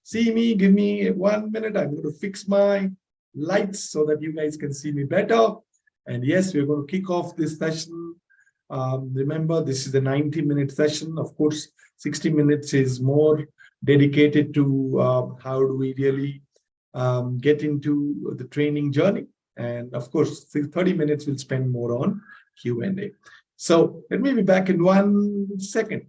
see me? Give me 1 minute. I'm going to fix my lights so that you guys can see me better. And yes, we're going to kick off this session. Remember, this is a 90-minute session. Of course, 60 minutes is more dedicated to how do we really get into the training journey. And of course, 30 minutes we'll spend more on Q&A. So let me be back in 1 second.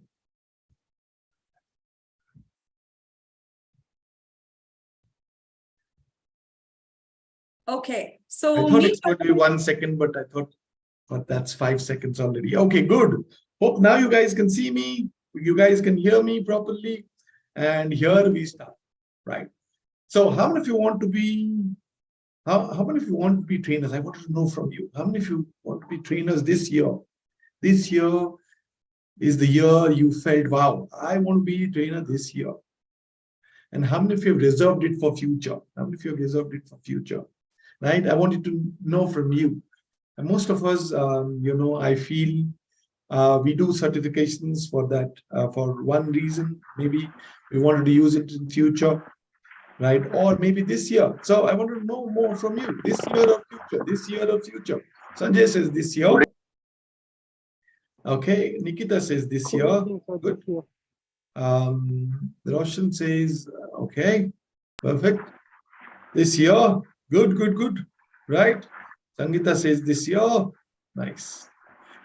Okay, so I thought it's going to be 1 second, but I thought, but that's 5 seconds already. Okay, good. Hope now you guys can see me. You guys can hear me properly. And here we start, right? So how many of you want to be, how many of you want to be trainers? I want to know from you. How many of you want to be trainers this year? This year is the year you felt, wow, I want to be a trainer this year. And how many of you have reserved it for future? How many of you have reserved it for future? Right? I wanted to know from you. And most of us, you know, I feel we do certifications for that, for one reason. Maybe we wanted to use it in future, right? Or maybe this year. So I want to know more from you. This year or future? This year or future? Sanjay says this year. Okay. Nikita says this year. Good. Roshan says, okay, perfect. This year. Good, good, good. Right? Sangeeta says this year. Nice.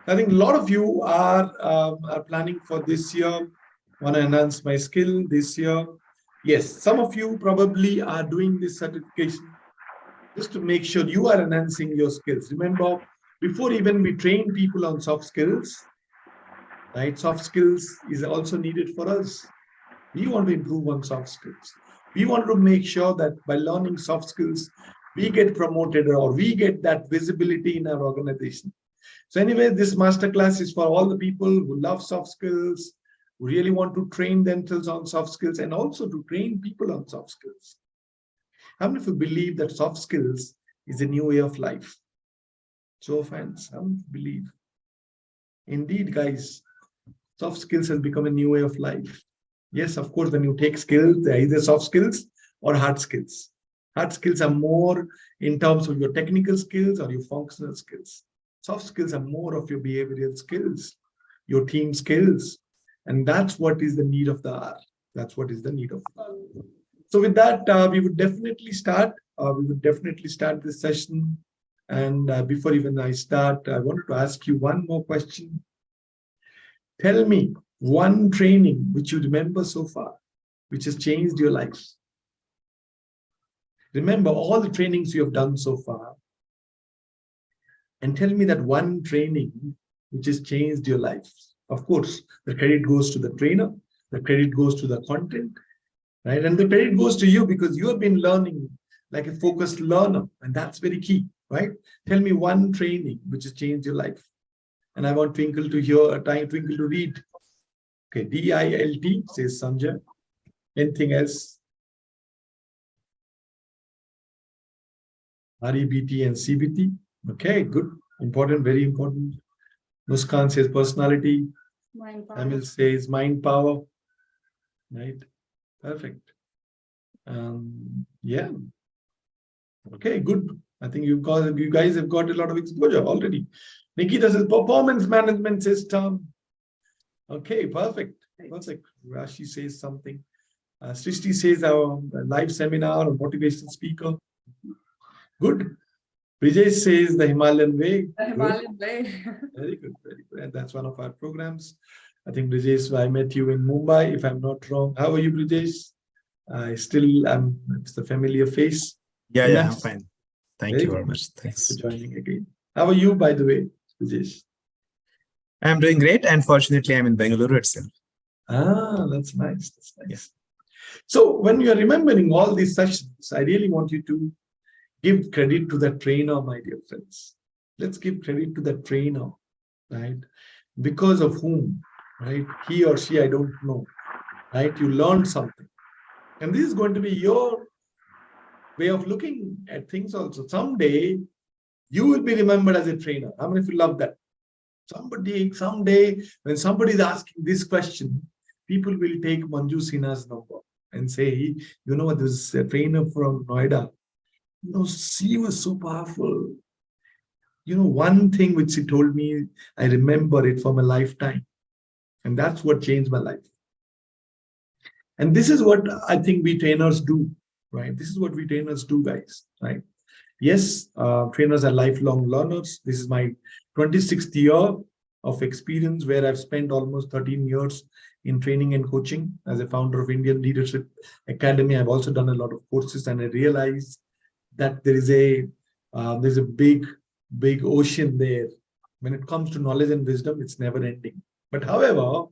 I think a lot of you are planning for this year. Want to enhance my skill this year. Yes, some of you probably are doing this certification just to make sure you are enhancing your skills. Remember, before even we train people on soft skills, right? Soft skills is also needed for us. We want to improve on soft skills. We want to make sure that by learning soft skills, we get promoted or we get that visibility in our organization. So anyway, this masterclass is for all the people who love soft skills, who really want to train themselves on soft skills and also to train people on soft skills. How many of you believe that soft skills is a new way of life? Show of hands, how many of you believe? Indeed, guys, soft skills has become a new way of life. Yes, of course, when you take skills, they're either soft skills or hard skills. Hard skills are more in terms of your technical skills or your functional skills. Soft skills are more of your behavioral skills, your team skills. And that's what is the need of the hour. That's what is the need of the hour. So with that, we would definitely start. This session. And before even I start, I wanted to ask you one more question. Tell me one training which you remember so far, which has changed your life. Remember all the trainings you have done so far. And tell me that one training which has changed your life. Of course, the credit goes to the trainer, the credit goes to the content, right? And the credit goes to you because you have been learning like a focused learner, and that's very key, right? Tell me one training which has changed your life. And I want Twinkle to hear, Twinkle to read. Okay, DILT says Sanjay. Anything else? REBT and CBT. Okay, good. Important, very important. Muskan says personality. Emil says mind power. Right? Perfect. Yeah. Okay, good. I think you guys have got a lot of exposure already. Nikita says performance management system. Okay, perfect. Perfect. Rashi says something. Srishti says our live seminar or motivational speaker. Good. Vijay says the Himalayan way. The Himalayan way. Very good, very good. And that's one of our programs. I think Brijesh, I met you in Mumbai, if I'm not wrong. How are you, Brijesh? It's the familiar face. Yeah, yeah, I'm fine. Thank you very much. Thanks for joining again. How are you, by the way, Brijesh? I'm doing great. And fortunately, I'm in Bengaluru itself. Ah, that's nice. That's nice. Yeah. So when you're remembering all these sessions, I really want you to give credit to the trainer, my dear friends. Let's give credit to the trainer, right? Because of whom, right? He or she, I don't know, right? You learned something. And this is going to be your way of looking at things also. Someday, you will be remembered as a trainer. How many of you love that? Someday, when somebody is asking this question, people will take Manju Sinha's number and say, you know what, this a trainer from Noida, she was so powerful. One thing which she told me, I remember it for my lifetime. And that's what changed my life. And this is what I think we trainers do, right? This is what we trainers do, guys, right? Yes, trainers are lifelong learners. This is my 26th year of experience where I've spent almost 13 years in training and coaching as a founder of Indian Leadership Academy. I've also done a lot of courses, and I realized that there's a big ocean there. When it comes to knowledge and wisdom, it's never ending. But however,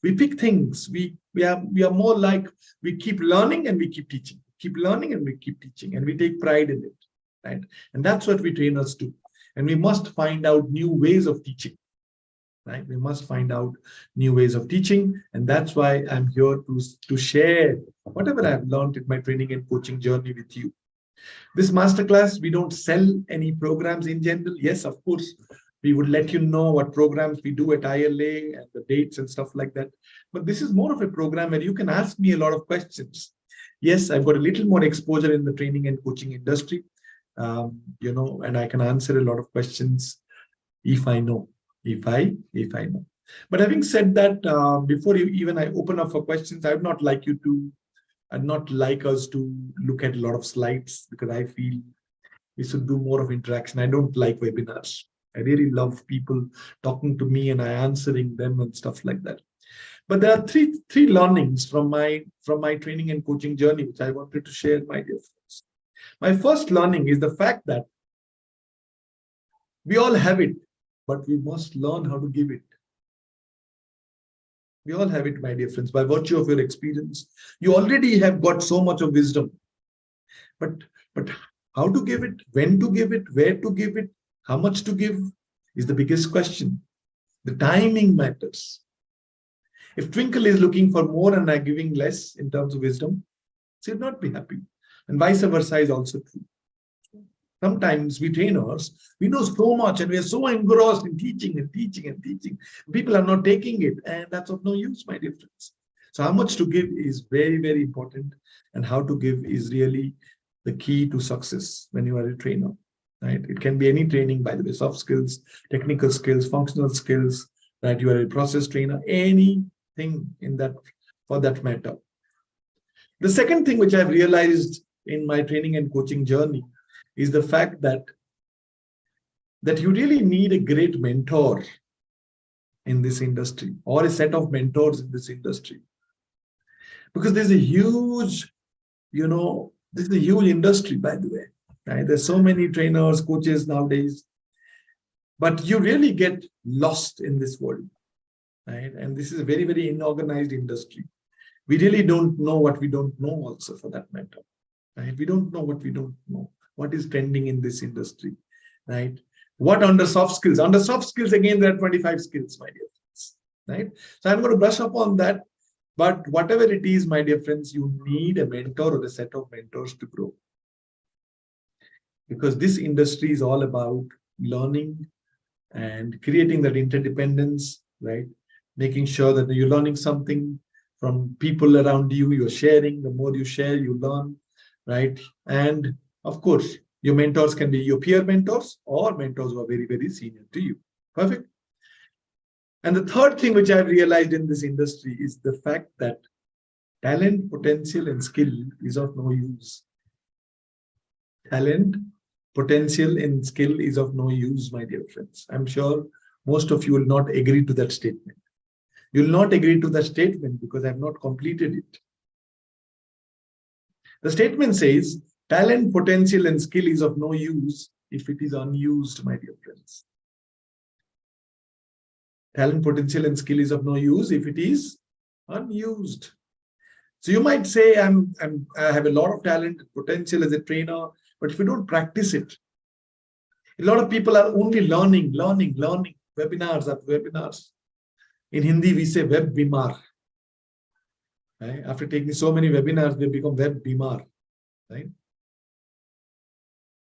we pick things. We are more like we keep learning and we keep teaching. Keep learning and we keep teaching, and we take pride in it, right? And that's what we trainers do. And we must find out new ways of teaching, right? We must find out new ways of teaching, and that's why I'm here to share whatever I've learned in my training and coaching journey with you. This masterclass, we don't sell any programs in general. Yes, of course, we would let you know what programs we do at ILA and the dates and stuff like that. But this is more of a program where you can ask me a lot of questions. Yes, I've got a little more exposure in the training and coaching industry, and I can answer a lot of questions if I know, if I know. But having said that, before I open up for questions, I'd not like us to look at a lot of slides, because I feel we should do more of interaction. I don't like webinars. I really love people talking to me and I answering them and stuff like that. But there are three learnings from my training and coaching journey, which I wanted to share, my dear friends. My first learning is the fact that we all have it, but we must learn how to give it. We all have it, my dear friends, by virtue of your experience. You already have got so much of wisdom. But how to give it, when to give it, where to give it, how much to give is the biggest question. The timing matters. If Twinkle is looking for more and I'm giving less in terms of wisdom, she'll not be happy. And vice versa is also true. Sometimes we trainers, we know so much and we are so engrossed in teaching and teaching and teaching. People are not taking it, and that's of no use, my dear friends. So how much to give is very, very important, and how to give is really the key to success when you are a trainer, right? It can be any training, by the way, soft skills, technical skills, functional skills, right? You are a process trainer, anything in that, for that matter. The second thing which I've realized in my training and coaching journey is the fact that you really need a great mentor in this industry, or a set of mentors in this industry. Because there's a huge, this is a huge industry, by the way, right? There's so many trainers, coaches nowadays, but you really get lost in this world, right? And this is a very, very inorganized industry. We really don't know what we don't know also, for that matter, right? We don't know what we don't know. What is trending in this industry, right? What under soft skills? Under soft skills, again, there are 25 skills, my dear friends, right? So I'm going to brush up on that. But whatever it is, my dear friends, you need a mentor or a set of mentors to grow. Because this industry is all about learning and creating that interdependence, right? Making sure that you're learning something from people around you, you're sharing. The more you share, you learn, right? And of course, your mentors can be your peer mentors or mentors who are very, very senior to you. Perfect. And the third thing which I've realized in this industry is the fact that talent, potential, and skill is of no use. Talent, potential, and skill is of no use, my dear friends. I'm sure most of you will not agree to that statement. You'll not agree to that statement because I've not completed it. The statement says, talent, potential, and skill is of no use if it is unused, my dear friends. Talent, potential, and skill is of no use if it is unused. So you might say, I have a lot of talent and potential as a trainer, but if you don't practice it, a lot of people are only learning, webinars after webinars. In Hindi, we say web bimar. Right? After taking so many webinars, they become web bimar. Right?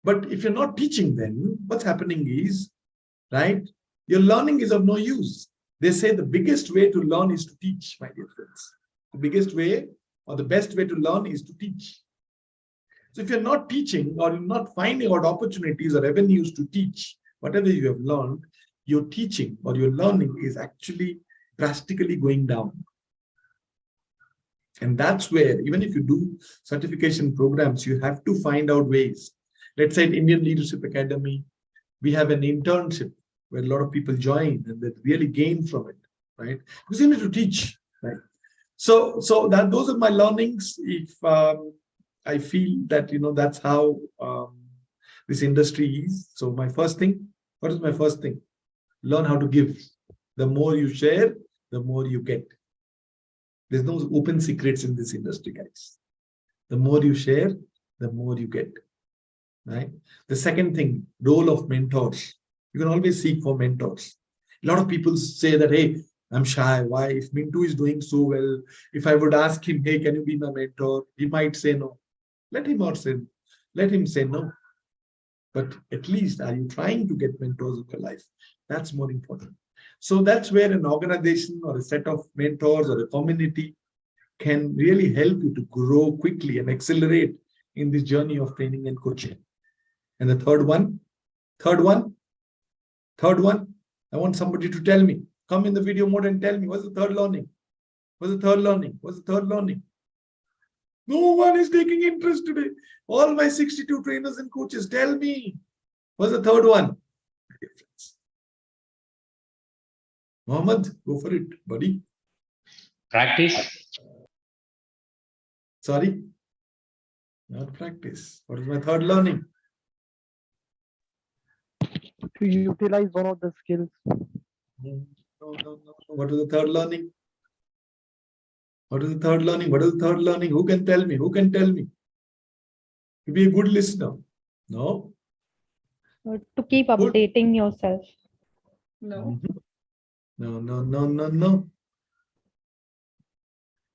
But if you're not teaching them, what's happening is, right, your learning is of no use. They say the biggest way to learn is to teach, my dear friends. The biggest way or the best way to learn is to teach. So if you're not teaching or you're not finding out opportunities or avenues to teach whatever you have learned, your teaching or your learning is actually drastically going down. And that's where, even if you do certification programs, you have to find out ways. Let's say at Indian Leadership Academy, we have an internship where a lot of people join and they really gain from it, right? Because you need to teach, right? So that those are my learnings. If I feel that, that's how this industry is. So my first thing, what is my first thing? Learn how to give. The more you share, the more you get. There's no open secrets in this industry, guys. The more you share, the more you get, right? The second thing, role of mentors. You can always seek for mentors. A lot of people say that, hey, I'm shy. Why? If Mintu is doing so well, if I would ask him, hey, can you be my mentor? He might say no. Let him say no. But at least, are you trying to get mentors in your life? That's more important. So that's where an organization or a set of mentors or a community can really help you to grow quickly and accelerate in this journey of training and coaching. And the third one, I want somebody to tell me. Come in the video mode and tell me, what's the third learning? What's the third learning? What's the third learning? No one is taking interest today. All my 62 trainers and coaches, tell me, what's the third one? Mohammed, go for it, buddy. Practice. Sorry? Not practice. What is my third learning? To utilize one of the skills. No. What is the third learning? What is the third learning? What is the third learning? Who can tell me? Who can tell me? To be a good listener. No? To keep updating yourself. No. No.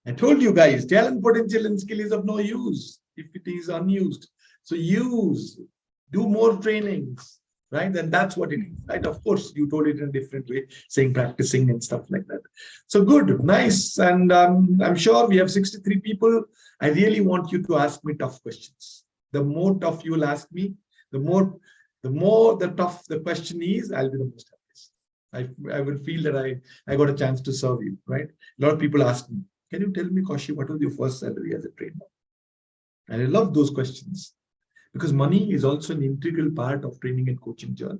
I told you guys, talent, potential, and skill is of no use if it is unused. So do more trainings, right? And that's what it is, right? Of course, you told it in a different way, saying practicing and stuff like that. So good, nice. And I'm sure we have 63 people. I really want you to ask me tough questions. The more tough you will ask me, the more tough the question is, I'll be the most happiest. I will feel that I got a chance to serve you, right? A lot of people ask me, can you tell me, Kaushik, what was your first salary as a trainer? And I love those questions because money is also an integral part of training and coaching journey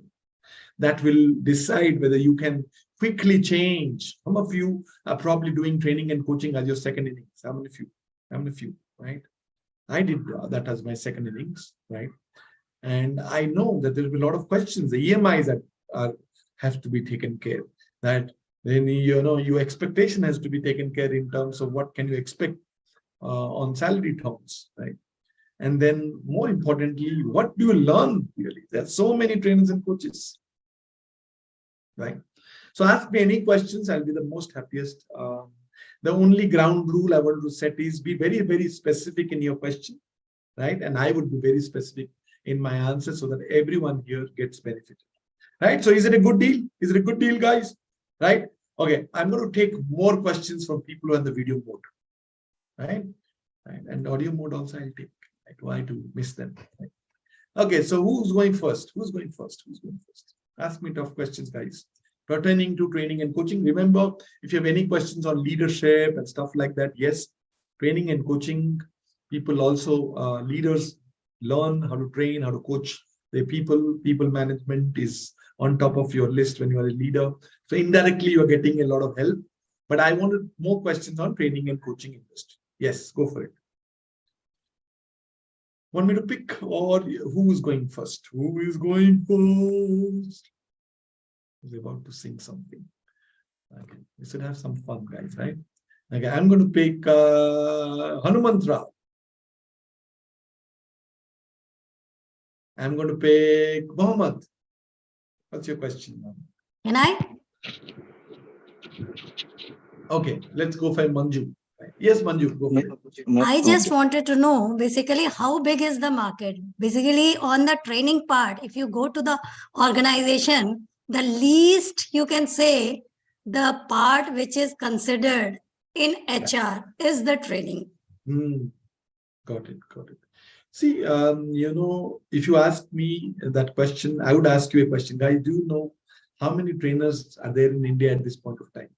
that will decide whether you can quickly change. Some of you are probably doing training and coaching as your second innings. How many of you, right? I did that as my second innings, right? And I know that there will be a lot of questions. The EMIs that have to be taken care. That then your expectation has to be taken care in terms of what can you expect on salary terms, right? And then more importantly, what do you learn really? There's so many trainers and coaches, right? So ask me any questions. I'll be the most happiest. The only ground rule I want to set is be very, very specific in your question, right? And I would be very specific in my answer so that everyone here gets benefited, right? So is it a good deal? Is it a good deal, guys? Right? Okay, I'm going to take more questions from people who are in the video mode, right? And audio mode also I'll take. I try to miss them. Right? Okay, so who's going first? Who's going first? Ask me tough questions, guys. Pertaining to training and coaching. Remember, if you have any questions on leadership and stuff like that, yes, training and coaching, people also, leaders learn how to train, how to coach their people. People management is on top of your list when you are a leader. So indirectly, you're getting a lot of help. But I wanted more questions on training and coaching industry. Yes, go for it. Want me to pick or who is going first? Who is going first? He's about to sing something. Okay, we should have some fun, guys, right? Okay, I'm going to pick Hanumantra. I'm going to pick Mohammed. What's your question, ma'am? Can I? Okay, let's go for Manju. Yes, Manju, go for it. I just wanted to know basically how big is the market? Basically, on the training part, if you go to the organization, the least you can say the part which is considered in HR is the training. Got it. Got it. See, if you ask me that question, I would ask you a question. Guys, do you know how many trainers are there in India at this point of time?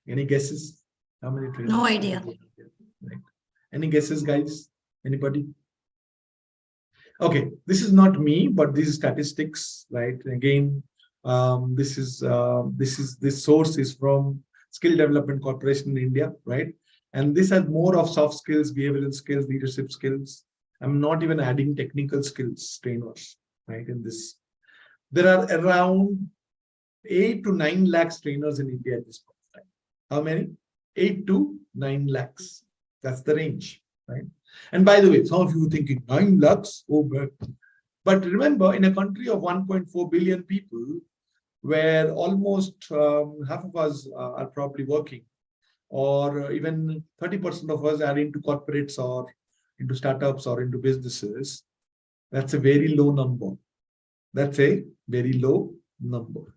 Any guesses? How many trainers? No idea. Right. Any guesses, guys? Anybody? Okay, this is not me, but this is statistics, right? Again, this source is from Skill Development Corporation in India, right? And this has more of soft skills, behavioral skills, leadership skills. I'm not even adding technical skills trainers, right? In this, there are around 8 to 9 lakhs trainers in India at this point of time. How many? 8 to 9 lakhs. That's the range, right? And by the way, some of you are thinking 9 lakhs, oh, but remember, in a country of 1.4 billion people, where almost half of us are probably working, or even 30% of us are into corporates or into startups or into businesses, that's a very low number. That's a very low number.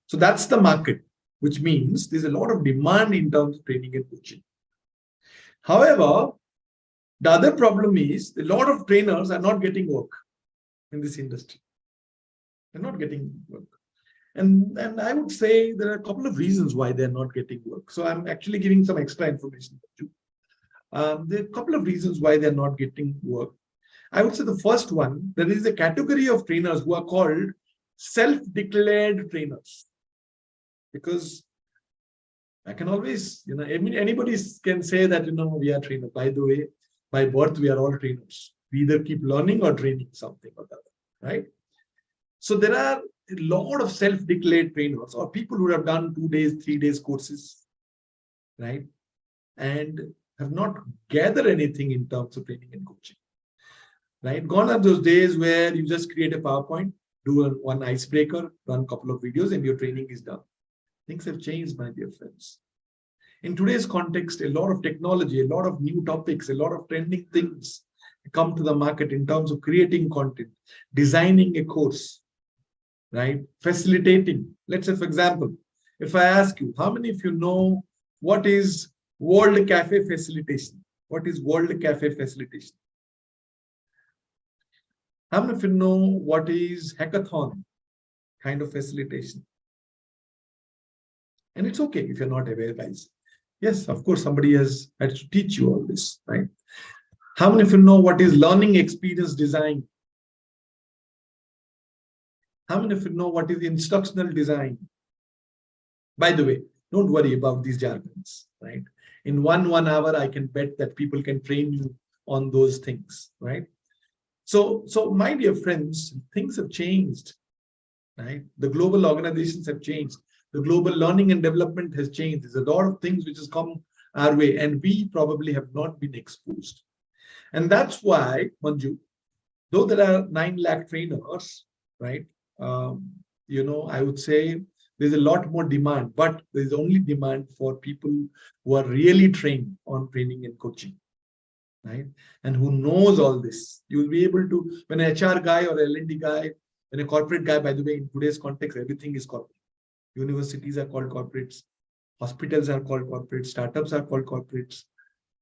So that's the market, which means there's a lot of demand in terms of training and coaching. However, the other problem is a lot of trainers are not getting work in this industry. They're not getting work. And I would say there are a couple of reasons why they're not getting work. So I'm actually giving some extra information to you. There are a couple of reasons why they're not getting work. I would say the first one, there is a category of trainers who are called self-declared trainers. Because I can always, anybody can say that, we are trainers. By the way, by birth, we are all trainers. We either keep learning or training something or the other, right? So there are a lot of self-declared trainers or people who have done 2 days, 3 days courses, right? And have not gathered anything in terms of training and coaching, right? Gone are those days where you just create a PowerPoint, do one icebreaker, run a couple of videos, and your training is done. Things have changed, my dear friends. In today's context, a lot of technology, a lot of new topics, a lot of trending things come to the market in terms of creating content, designing a course, right? Facilitating. Let's say, for example, if I ask you, how many of you know what is World Cafe Facilitation? What is World Cafe Facilitation? How many of you know what is hackathon kind of facilitation? And it's okay if you're not aware, guys. Yes, of course, somebody has had to teach you all this, right? How many of you know what is learning experience design? How many of you know what is instructional design? By the way, don't worry about these jargons, right? In one hour, I can bet that people can train you on those things, right? So my dear friends, things have changed, right? The global organizations have changed. The global learning and development has changed. There's a lot of things which has come our way, and we probably have not been exposed. And that's why, Manju, though there are 9 lakh trainers, right? I would say there's a lot more demand, but there's only demand for people who are really trained on training and coaching, right? And who knows all this. You'll be able to, when an HR guy or L&D guy, when a corporate guy, by the way, in today's context, everything is corporate. Universities are called corporates. Hospitals are called corporates. Startups are called corporates.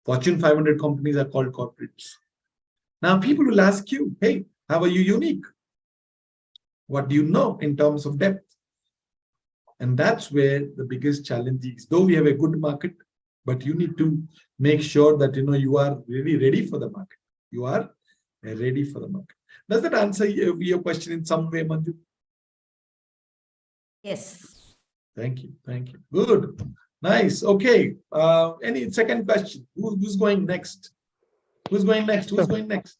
Fortune 500 companies are called corporates. Now, people will ask you, hey, how are you unique? What do you know in terms of depth? And that's where the biggest challenge is. Though we have a good market, but you need to make sure that you are really ready for the market. You are ready for the market. Does that answer your question in some way, Manju? Yes. Thank you. Thank you. Good. Nice. Okay. Any second question? Who's going next? Who's going next? Who's going next?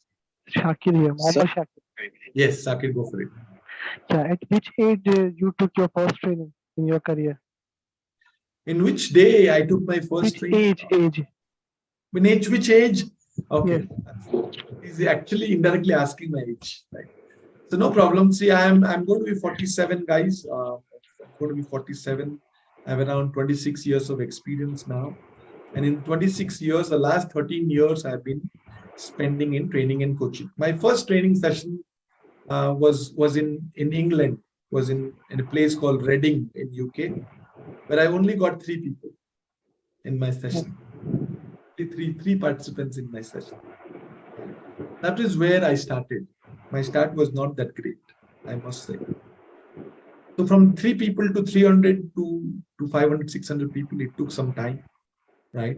Shakir here, Mohammed Shakir. Yes, Sakir, go for it. Yeah, at which age you took your first training in your career? In which day I took my first Which training? age? In age, which age? Okay. Yes. He's actually indirectly asking my age. Right. So no problem. See, I'm going to be 47, guys. I'm going to be 47. I have around 26 years of experience now. And in 26 years, the last 13 years I've been spending in training and coaching. My first training session was in England, was in a place called Reading in UK, where I only got 3 people in my session. three participants in my session. That is where I started. My start was not that great, I must say. So from 3 people to 300 to 500, 600 people, it took some time, right?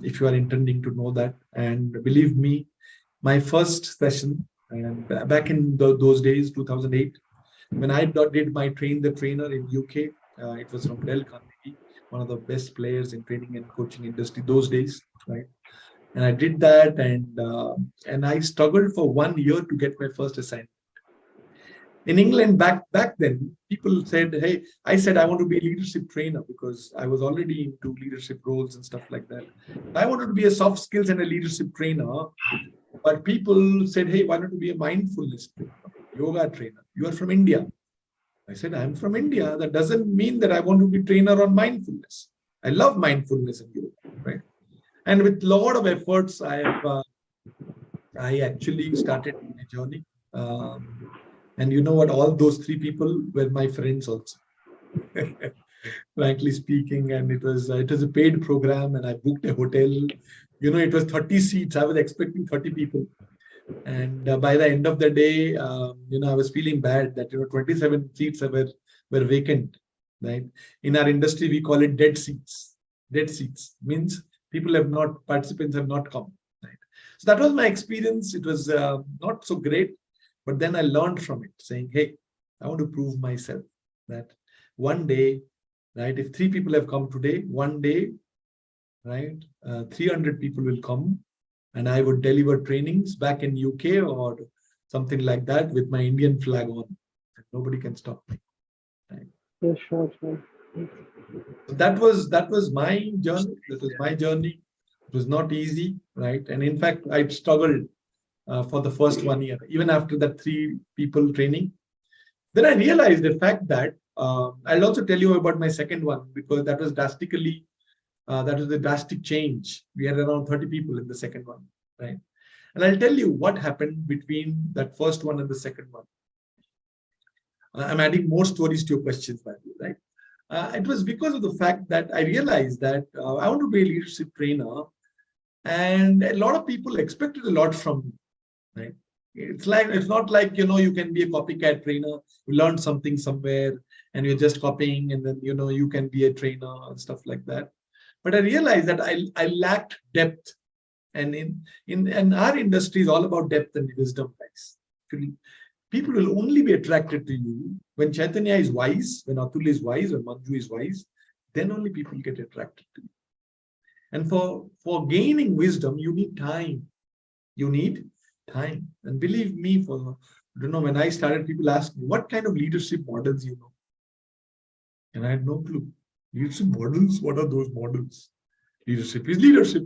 If you are intending to know that. And believe me, my first session, and back in those days, 2008, when I did my train the trainer in UK, it was from Dell Carnegie, one of the best players in training and coaching industry those days, right? And I did that, and I struggled for 1 year to get my first assignment. In England, back then, people said, "Hey," I said, "I want to be a leadership trainer," because I was already into leadership roles and stuff like that. I wanted to be a soft skills and a leadership trainer, but people said, "Hey, why don't you be a mindfulness trainer, yoga trainer? You are from India." I said, "I'm from India. That doesn't mean that I want to be trainer on mindfulness. I love mindfulness and yoga, right?" And with a lot of efforts, I actually started my journey. And you know what? All those 3 people were my friends also, frankly speaking. And it was a paid program, and I booked a hotel. You know, it was 30 seats. I was expecting 30 people. And by the end of the day, you know, I was feeling bad that, you know, 27 seats were vacant, right? In our industry, we call it dead seats. Dead seats means participants have not come, right? So that was my experience. It was not so great, but then I learned from it, saying, "Hey, I want to prove myself that one day, right, if 3 people have come today, one day, right, 300 people will come, and I would deliver trainings back in UK or something like that with my Indian flag on. And nobody can stop me." Right? Yeah, sure, sure. So that was my journey. That was my journey. It was not easy, right? And in fact, I struggled for the first 1 year, even after that 3 people training. Then I realized the fact that I'll also tell you about my second one, because that was a drastic change. We had around 30 people in the second one, right? And I'll tell you what happened between that first one and the second one. I'm adding more stories to your questions, by the way, right? It was because of the fact that I realized that I want to be a leadership trainer, and a lot of people expected a lot from me, right? It's not like, you know, you can be a copycat trainer. You learn something somewhere and you're just copying, and then, you know, you can be a trainer and stuff like that. But I realized that I lacked depth, and in our industry is all about depth and wisdom, guys. People will only be attracted to you when Chaitanya is wise, when Atul is wise, when Manju is wise. Then only people get attracted to you. And for gaining wisdom, you need time. You need time. And believe me, when I started, people asked me, "What kind of leadership models you know?" And I had no clue. Leadership models? What are those models? Leadership is leadership.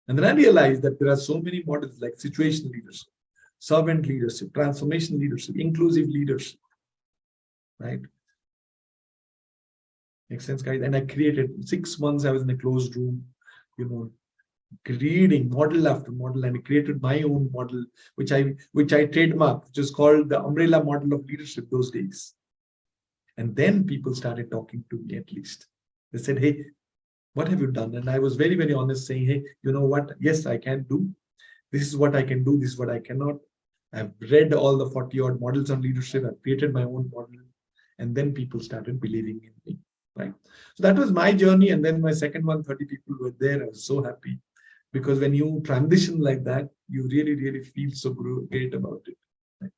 And then I realized that there are so many models, like situational leadership, servant leadership, transformation leadership, inclusive leadership, right? Makes sense, guys? And I created 6 months, I was in a closed room, you know, reading model after model, and I created my own model, which I trademarked, which is called the umbrella model of leadership those days. And then people started talking to me, at least. They said, "Hey, what have you done?" And I was very, very honest, saying, "Hey, you know what? Yes, I can do. This is what I can do. This is what I cannot." I've read all the 40 odd models on leadership. I've created my own model. And then people started believing in me, right? So that was my journey. And then my second one, 30 people were there. I was so happy, because when you transition like that, you really, really feel so great about it. Right?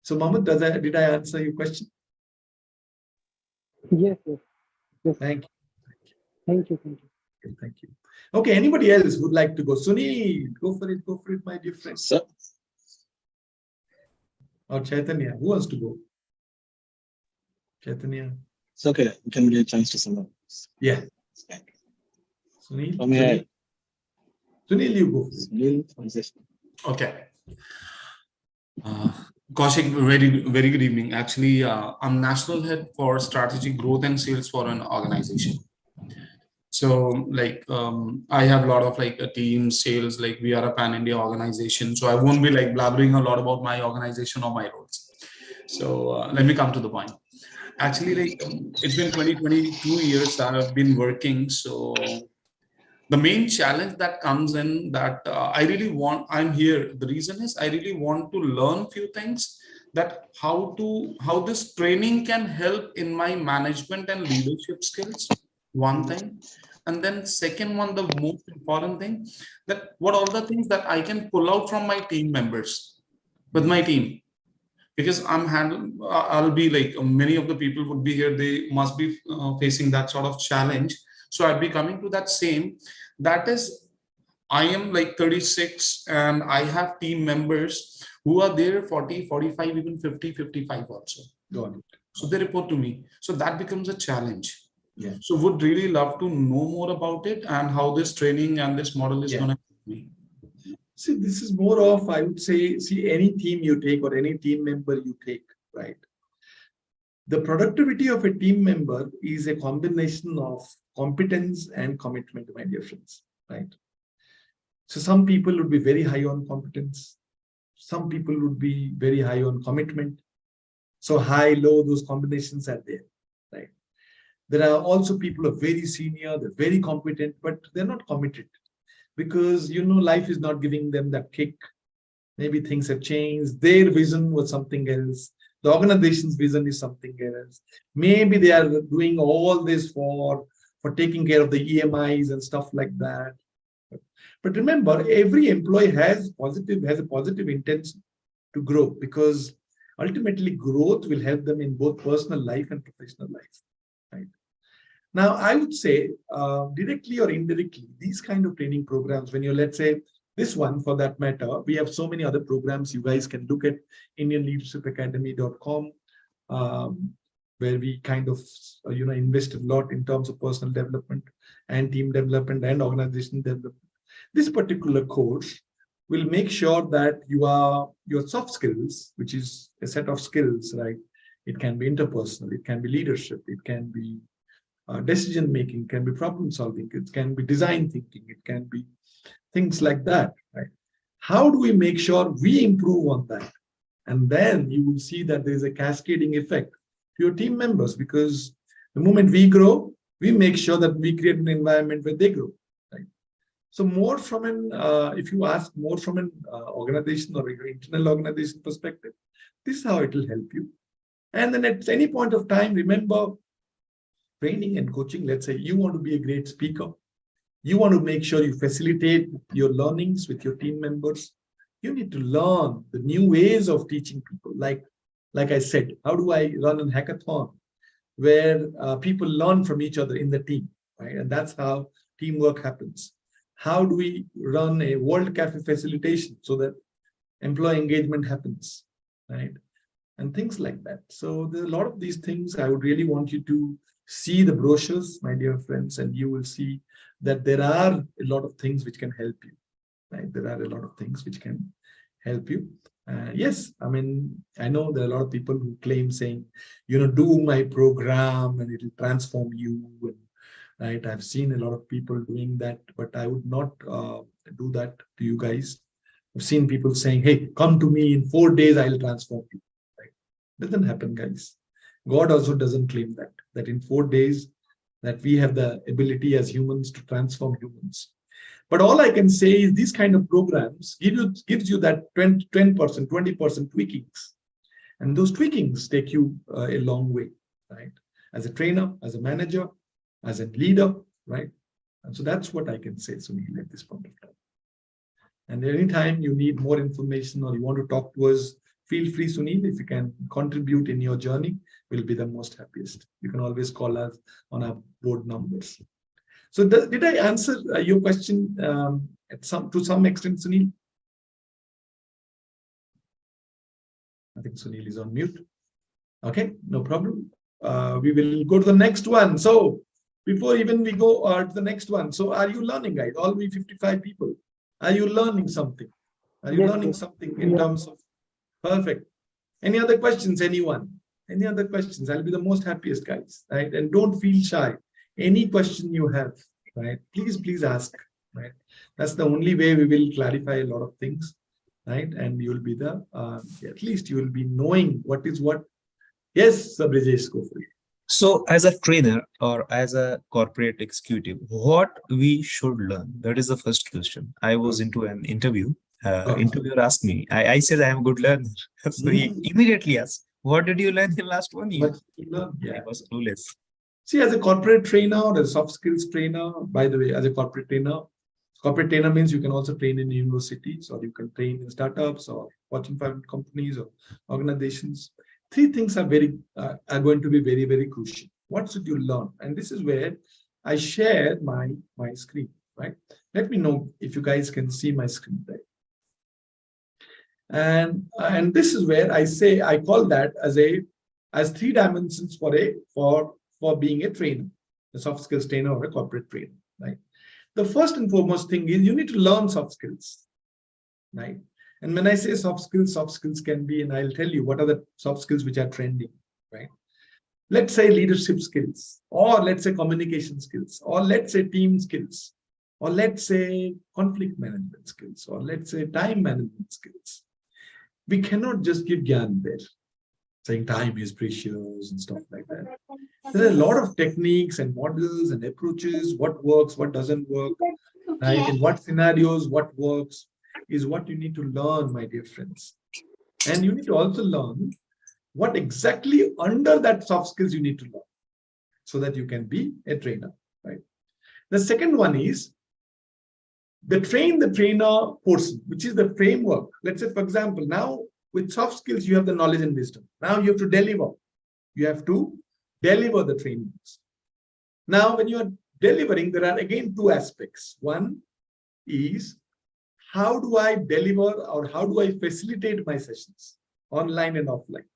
So Mohammed, did I answer your question? Yes, yes, yes. Thank you. Thank you. Okay, thank you. Okay, anybody else would like to go? Sunil, go for it, my dear friend. Sir, Or Chaitanya, who wants to go? Chaitanya. it's okay. You can give a chance to someone else. Yeah. Sunil, Sunil, you go. Okay. Kaushik, very good evening. Actually, I'm national head for strategic growth and sales for an organization. So like, I have a lot of like a team sales, like we are a pan-India organization. So I won't be like blabbering a lot about my organization or my roles. So let me come to the point. Actually, like it's been 22 years that I've been working. So The main challenge that comes in that I'm here. The reason is I really want to learn few things, that how this training can help in my management and leadership skills. One thing. And then second one, the most important thing, that what all the things that I can pull out from my team members with my team. Because I'll be like, many of the people would be here, they must be facing that sort of challenge. So I'd be coming to that same, that is, I am like 36 and I have team members who are there 40, 45, even 50, 55 also. Got it. So they report to me. So that becomes a challenge. Yeah. So would really love to know more about it and how this training and this model is going to help me. See, this is more of, I would say, see, any team you take or any team member you take, right? The productivity of a team member is a combination of competence and commitment, my dear friends, right? So some people would be very high on competence. Some people would be very high on commitment. So high, low, those combinations are there, right? There are also people who are very senior, they're very competent, but they're not committed because, you know, life is not giving them that kick. Maybe things have changed. Their vision was something else. The organization's vision is something else. Maybe they are doing all this for taking care of the EMIs and stuff like that. But remember, every employee has a positive intention to grow, because ultimately growth will help them in both personal life and professional life. Right? Now, I would say directly or indirectly, these kind of training programs, when you're, let's say, this one for that matter, we have so many other programs you guys can look at indianleadershipacademy.com, where we kind of, invest a lot in terms of personal development and team development and organization development. This particular course will make sure that your soft skills, which is a set of skills, right? It can be interpersonal, it can be leadership, it can be decision making, can be problem solving, it can be design thinking, it can be things like that, right? How do we make sure we improve on that? And then you will see that there is a cascading effect to your team members, because the moment we grow, we make sure that we create an environment where they grow, right? So more from an, if you ask more from an organization or your internal organization perspective, this is how it will help you. And then at any point of time, remember, training and coaching, let's say you want to be a great speaker. You want to make sure you facilitate your learnings with your team members. You need to learn the new ways of teaching people. Like I said, how do I run a hackathon where people learn from each other in the team, right? And that's how teamwork happens. How do we run a World Cafe facilitation so that employee engagement happens, right? And things like that. So there are a lot of these things. I would really want you to see the brochures, my dear friends, and you will see that there are a lot of things which can help you, right? There are a lot of things which can help you. Yes, I mean, I know there are a lot of people who claim saying, do my program and it will transform you. And, right? I've seen a lot of people doing that, but I would not do that to you guys. I've seen people saying, hey, come to me in 4 days, I'll transform you. Right? Doesn't happen, guys. God also doesn't claim that in 4 days, that we have the ability as humans to transform humans. But all I can say is these kind of programs gives you that 20%, 20% tweakings. And those tweakings take you a long way, right? As a trainer, as a manager, as a leader, right? And so that's what I can say, Sunil, at this point of time. And anytime you need more information or you want to talk to us, feel free, Sunil. If you can contribute in your journey, we'll be the most happiest. You can always call us on our board numbers. So did I answer your question to some extent, Sunil? I think Sunil is on mute. Okay, no problem. We will go to the next one. So before even we go to the next one, so are you learning, guys? All we 55 people. Are you learning something? Are you learning something in terms of? Perfect. Any other questions, anyone? Any other questions? I'll be the most happiest, guys, right? And don't feel shy. Any question you have, right? Please ask, right? That's the only way we will clarify a lot of things, right? And you'll be at least you will be knowing what is what. Yes, Sabrijesh, go for it. So, as a trainer or as a corporate executive, what we should learn? That is the first question. I was into an interview. Interviewer asked me. I said I am a good learner. So he immediately asked, "What did you learn in the last 1 year?" I Yeah. was clueless. See, as a corporate trainer or a soft skills trainer, by the way, as a corporate trainer means you can also train in universities or you can train in startups or Fortune 500 companies or organizations. Three things are going to be very, very crucial. What should you learn? And this is where I share my screen, right? Let me know if you guys can see my screen, right? And this is where I call that as 3 dimensions for being a trainer, a soft skills trainer or a corporate trainer, right? The first and foremost thing is you need to learn soft skills, right? And when I say soft skills can be, and I'll tell you what are the soft skills which are trending, right? Let's say leadership skills, or let's say communication skills, or let's say team skills, or let's say conflict management skills, or let's say time management skills. We cannot just give gyan there, saying time is precious and stuff like that. There are a lot of techniques and models and approaches, what works, what doesn't work, right? In what scenarios, what works is what you need to learn, my dear friends. And you need to also learn what exactly under that soft skills you need to learn so that you can be a trainer, right? The second one is the trainer portion, which is the framework. Let's say, for example, now with soft skills, you have the knowledge and wisdom. Now you have to deliver. You have to deliver the trainings. Now, when you are delivering, there are again 2 aspects. One is how do I deliver or how do I facilitate my sessions online and offline?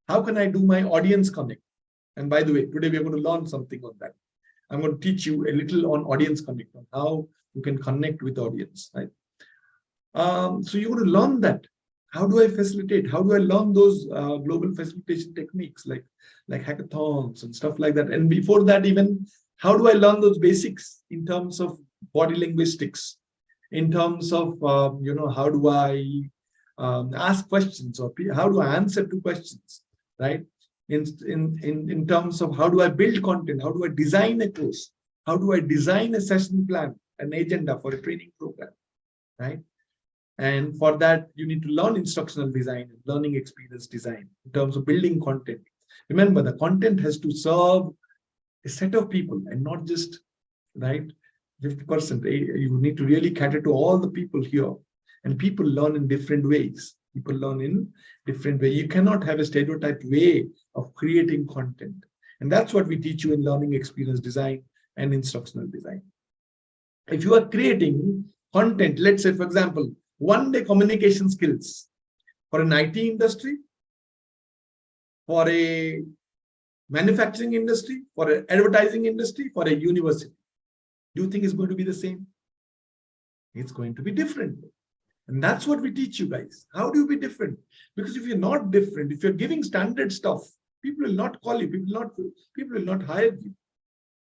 How can I do my audience connect? And by the way, today we are going to learn something on that. I'm going to teach you a little on audience connect, on how you can connect with audience, right? So you're going to learn that. How do I facilitate? How do I learn those global facilitation techniques like hackathons and stuff like that? And before that, even how do I learn those basics in terms of body linguistics, in terms of how do I ask questions or how do I answer to questions, right? In terms of how do I build content, how do I design a course, how do I design a session plan, an agenda for a training program, right? And for that, you need to learn instructional design, learning experience design in terms of building content. Remember, the content has to serve a set of people and not just, right, 50%. You need to really cater to all the people here. And people learn in different ways. People learn in different ways. You cannot have a stereotyped way of creating content. And that's what we teach you in learning experience design and instructional design. If you are creating content, let's say, for example, 1-day communication skills for an IT industry, for a manufacturing industry, for an advertising industry, for a university, do you think it's going to be the same? It's going to be different. And that's what we teach you guys. How do you be different? Because if you're not different, if you're giving standard stuff, people will not call you, people will not hire you.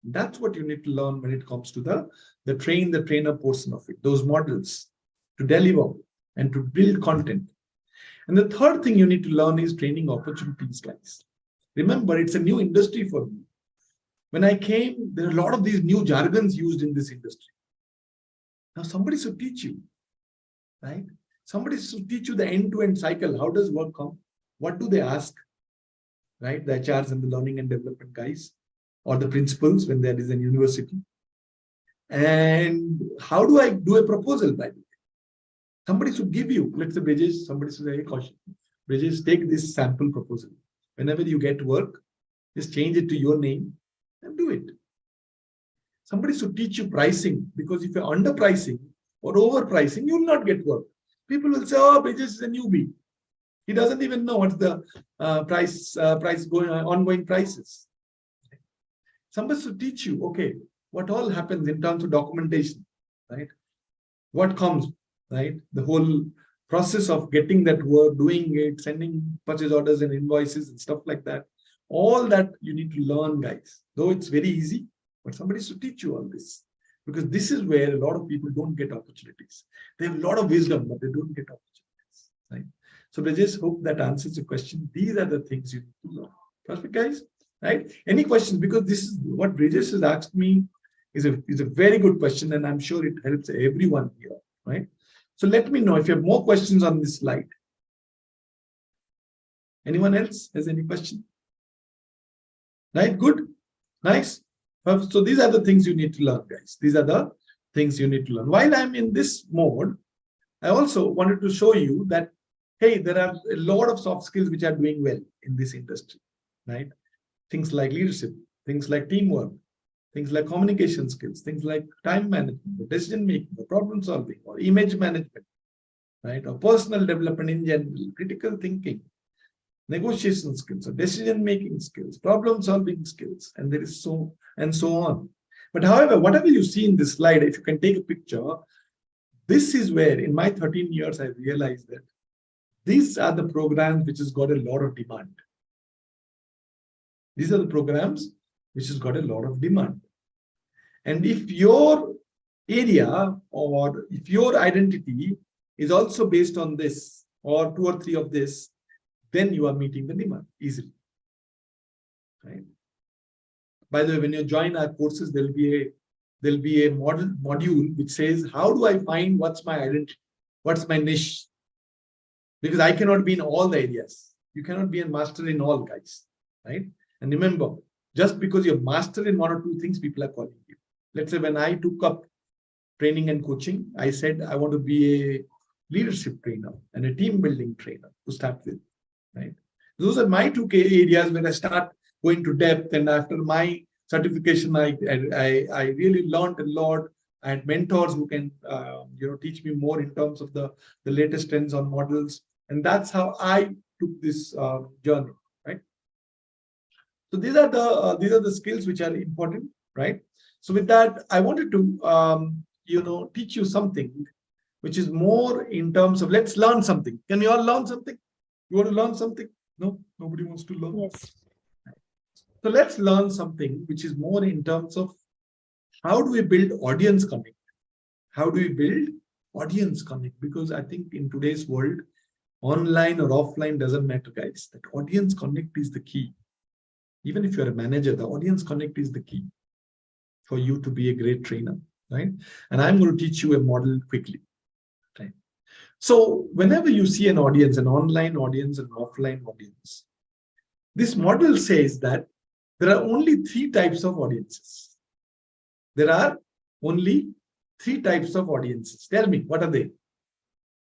That's what you need to learn when it comes to the trainer portion of it, those models to deliver and to build content. And the third thing you need to learn is training opportunities, guys. Remember, it's a new industry for me. When I came, there are a lot of these new jargons used in this industry. Now, somebody should teach you, right? Somebody should teach you the end-to-end cycle. How does work come? What do they ask, right? The HRs and the learning and development guys or the principals when there is a university. And how do I do a proposal, by the way? Somebody should give you, let's say Brijesh, somebody should say, hey, Kaushik, Brijesh, take this sample proposal. Whenever you get work, just change it to your name and do it. Somebody should teach you pricing, because if you're underpricing or overpricing, you will not get work. People will say, oh, Brijesh is a newbie. He doesn't even know what's the ongoing prices. Somebody should teach you, okay, what all happens in terms of documentation, right? What comes, right? The whole process of getting that work, doing it, sending purchase orders and invoices and stuff like that. All that you need to learn, guys. Though it's very easy, but somebody should teach you all this. Because this is where a lot of people don't get opportunities. They have a lot of wisdom, but they don't get opportunities, right? So I just hope that answers your question. These are the things you need to learn. Perfect, guys. right? Any questions? Because this is what Bridges has asked me is a very good question, and I'm sure it helps everyone here, right? So let me know if you have more questions on this slide. Anyone else has any question? Right, good, nice. So these are the things you need to learn, guys. These are the things you need to learn. While I'm in this mode, I also wanted to show you that, hey, there are a lot of soft skills which are doing well in this industry, right? Things like leadership, things like teamwork, things like communication skills, things like time management, decision making, or problem solving, or image management, right? Or personal development in general, critical thinking, negotiation skills, or decision making skills, problem solving skills, and there is so on. But however, whatever you see in this slide, if you can take a picture, this is where in my 13 years I realized that these are the programs which has got a lot of demand. These are the programs which has got a lot of demand. And if your area or if your identity is also based on this or 2 or 3 of this, then you are meeting the demand easily, right? By the way, when you join our courses, there'll be a module which says, how do I find what's my identity? What's my niche? Because I cannot be in all the areas. You cannot be a master in all, guys, right? And remember, just because you're master in 1 or 2 things, people are calling you. Let's say when I took up training and coaching, I said I want to be a leadership trainer and a team building trainer to start with, right? Those are my 2 areas where I start going to depth. And after my certification, I really learned a lot. I had mentors who can teach me more in terms of the latest trends on models. And that's how I took this journey, right? So these are the skills which are important, right? So with that, I wanted to teach you something which is more in terms of, let's learn something. Can we all learn something? You want to learn something? No, nobody wants to learn. Yes. So let's learn something which is more in terms of how do we build audience connect? How do we build audience connect? Because I think in today's world, online or offline doesn't matter, guys. That audience connect is the key. Even if you're a manager, the audience connect is the key for you to be a great trainer, right? And I'm going to teach you a model quickly, right? So whenever you see an audience, an online audience, an offline audience, this model says that there are only 3 types of audiences. There are only 3 types of audiences. Tell me, what are they?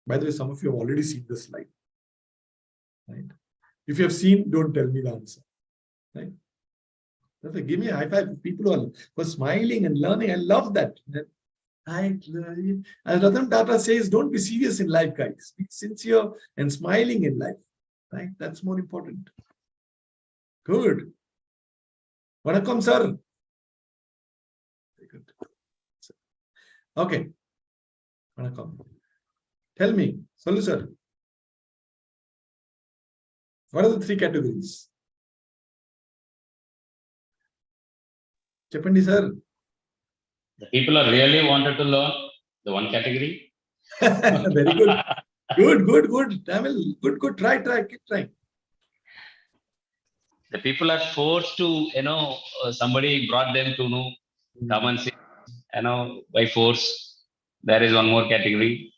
By the way, some of you have already seen this slide, right? If you have seen, don't tell me the answer, right? Give me a high five. People were smiling and learning. I love that. As Ratan Tata says, don't be serious in life, guys. Be sincere and smiling in life, right? That's more important. Good. Vanakkam, sir. Good. Okay. Vanakkam. Tell me, Salu sir, what are the 3 categories? Cheppandi, sir. The people are really wanted to learn the 1 category. Very good. Good. Tamil, good. Try. Keep trying. The people are forced to, somebody brought them to know, come and see, by force. There is 1 more category.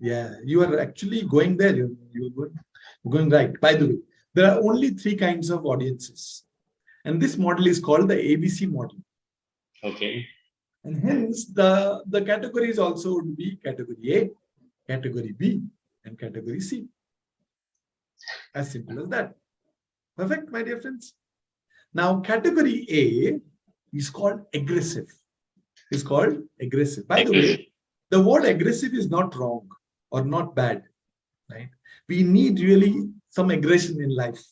Yeah, you are actually going there. You're going right. By the way, there are only 3 kinds of audiences. And this model is called the ABC model. Okay. And hence, the categories also would be category A, category B, and category C. As simple as that. Perfect, my dear friends. Now, category A is called aggressive. It's called aggressive. By the way, the word aggressive is not wrong or not bad, right? We need really some aggression in life.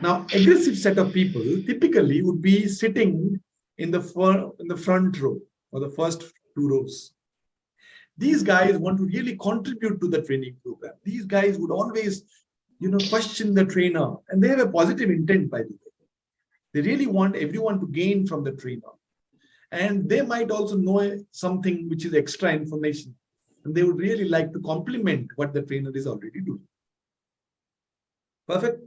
Now, aggressive set of people typically would be sitting in the front row or the first 2 rows. These guys want to really contribute to the training program. These guys would always, question the trainer, and they have a positive intent, by the way. They really want everyone to gain from the trainer. And they might also know something which is extra information. And they would really like to complement what the trainer is already doing. Perfect.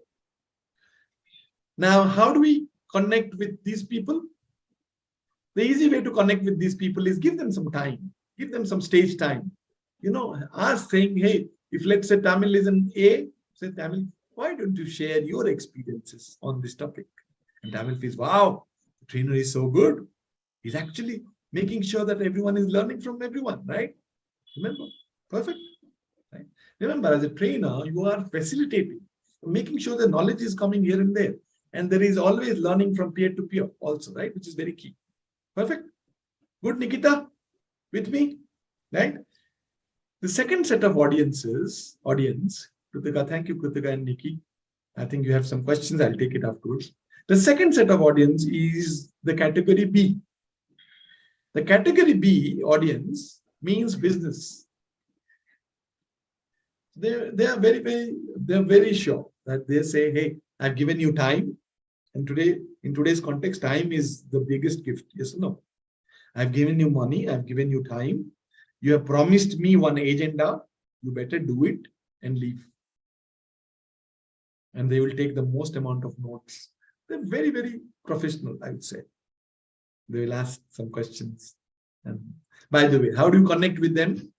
Now, how do we connect with these people? The easy way to connect with these people is give them some time, give them some stage time. Ask saying, hey, if let's say Tamil is an A, say Tamil, why don't you share your experiences on this topic? And Tamil feels, wow, the trainer is so good. He's actually making sure that everyone is learning from everyone, right? Remember, perfect. Right? Remember, as a trainer, you are facilitating, making sure the knowledge is coming here and there. And there is always learning from peer to peer also, right? Which is very key. Perfect. Good, Nikita, with me, right? The second set of audience, Kritika, thank you, Kritika and Nikki. I think you have some questions. I'll take it afterwards. The second set of audience is the category B. The category B audience means business. They're very sure that they say, hey, I've given you time. And in today's context, time is the biggest gift. Yes or no? I've given you money. I've given you time. You have promised me one agenda. You better do it and leave. And they will take the most amount of notes. They're very, very professional, I would say. They will ask some questions. And by the way, how do you connect with them?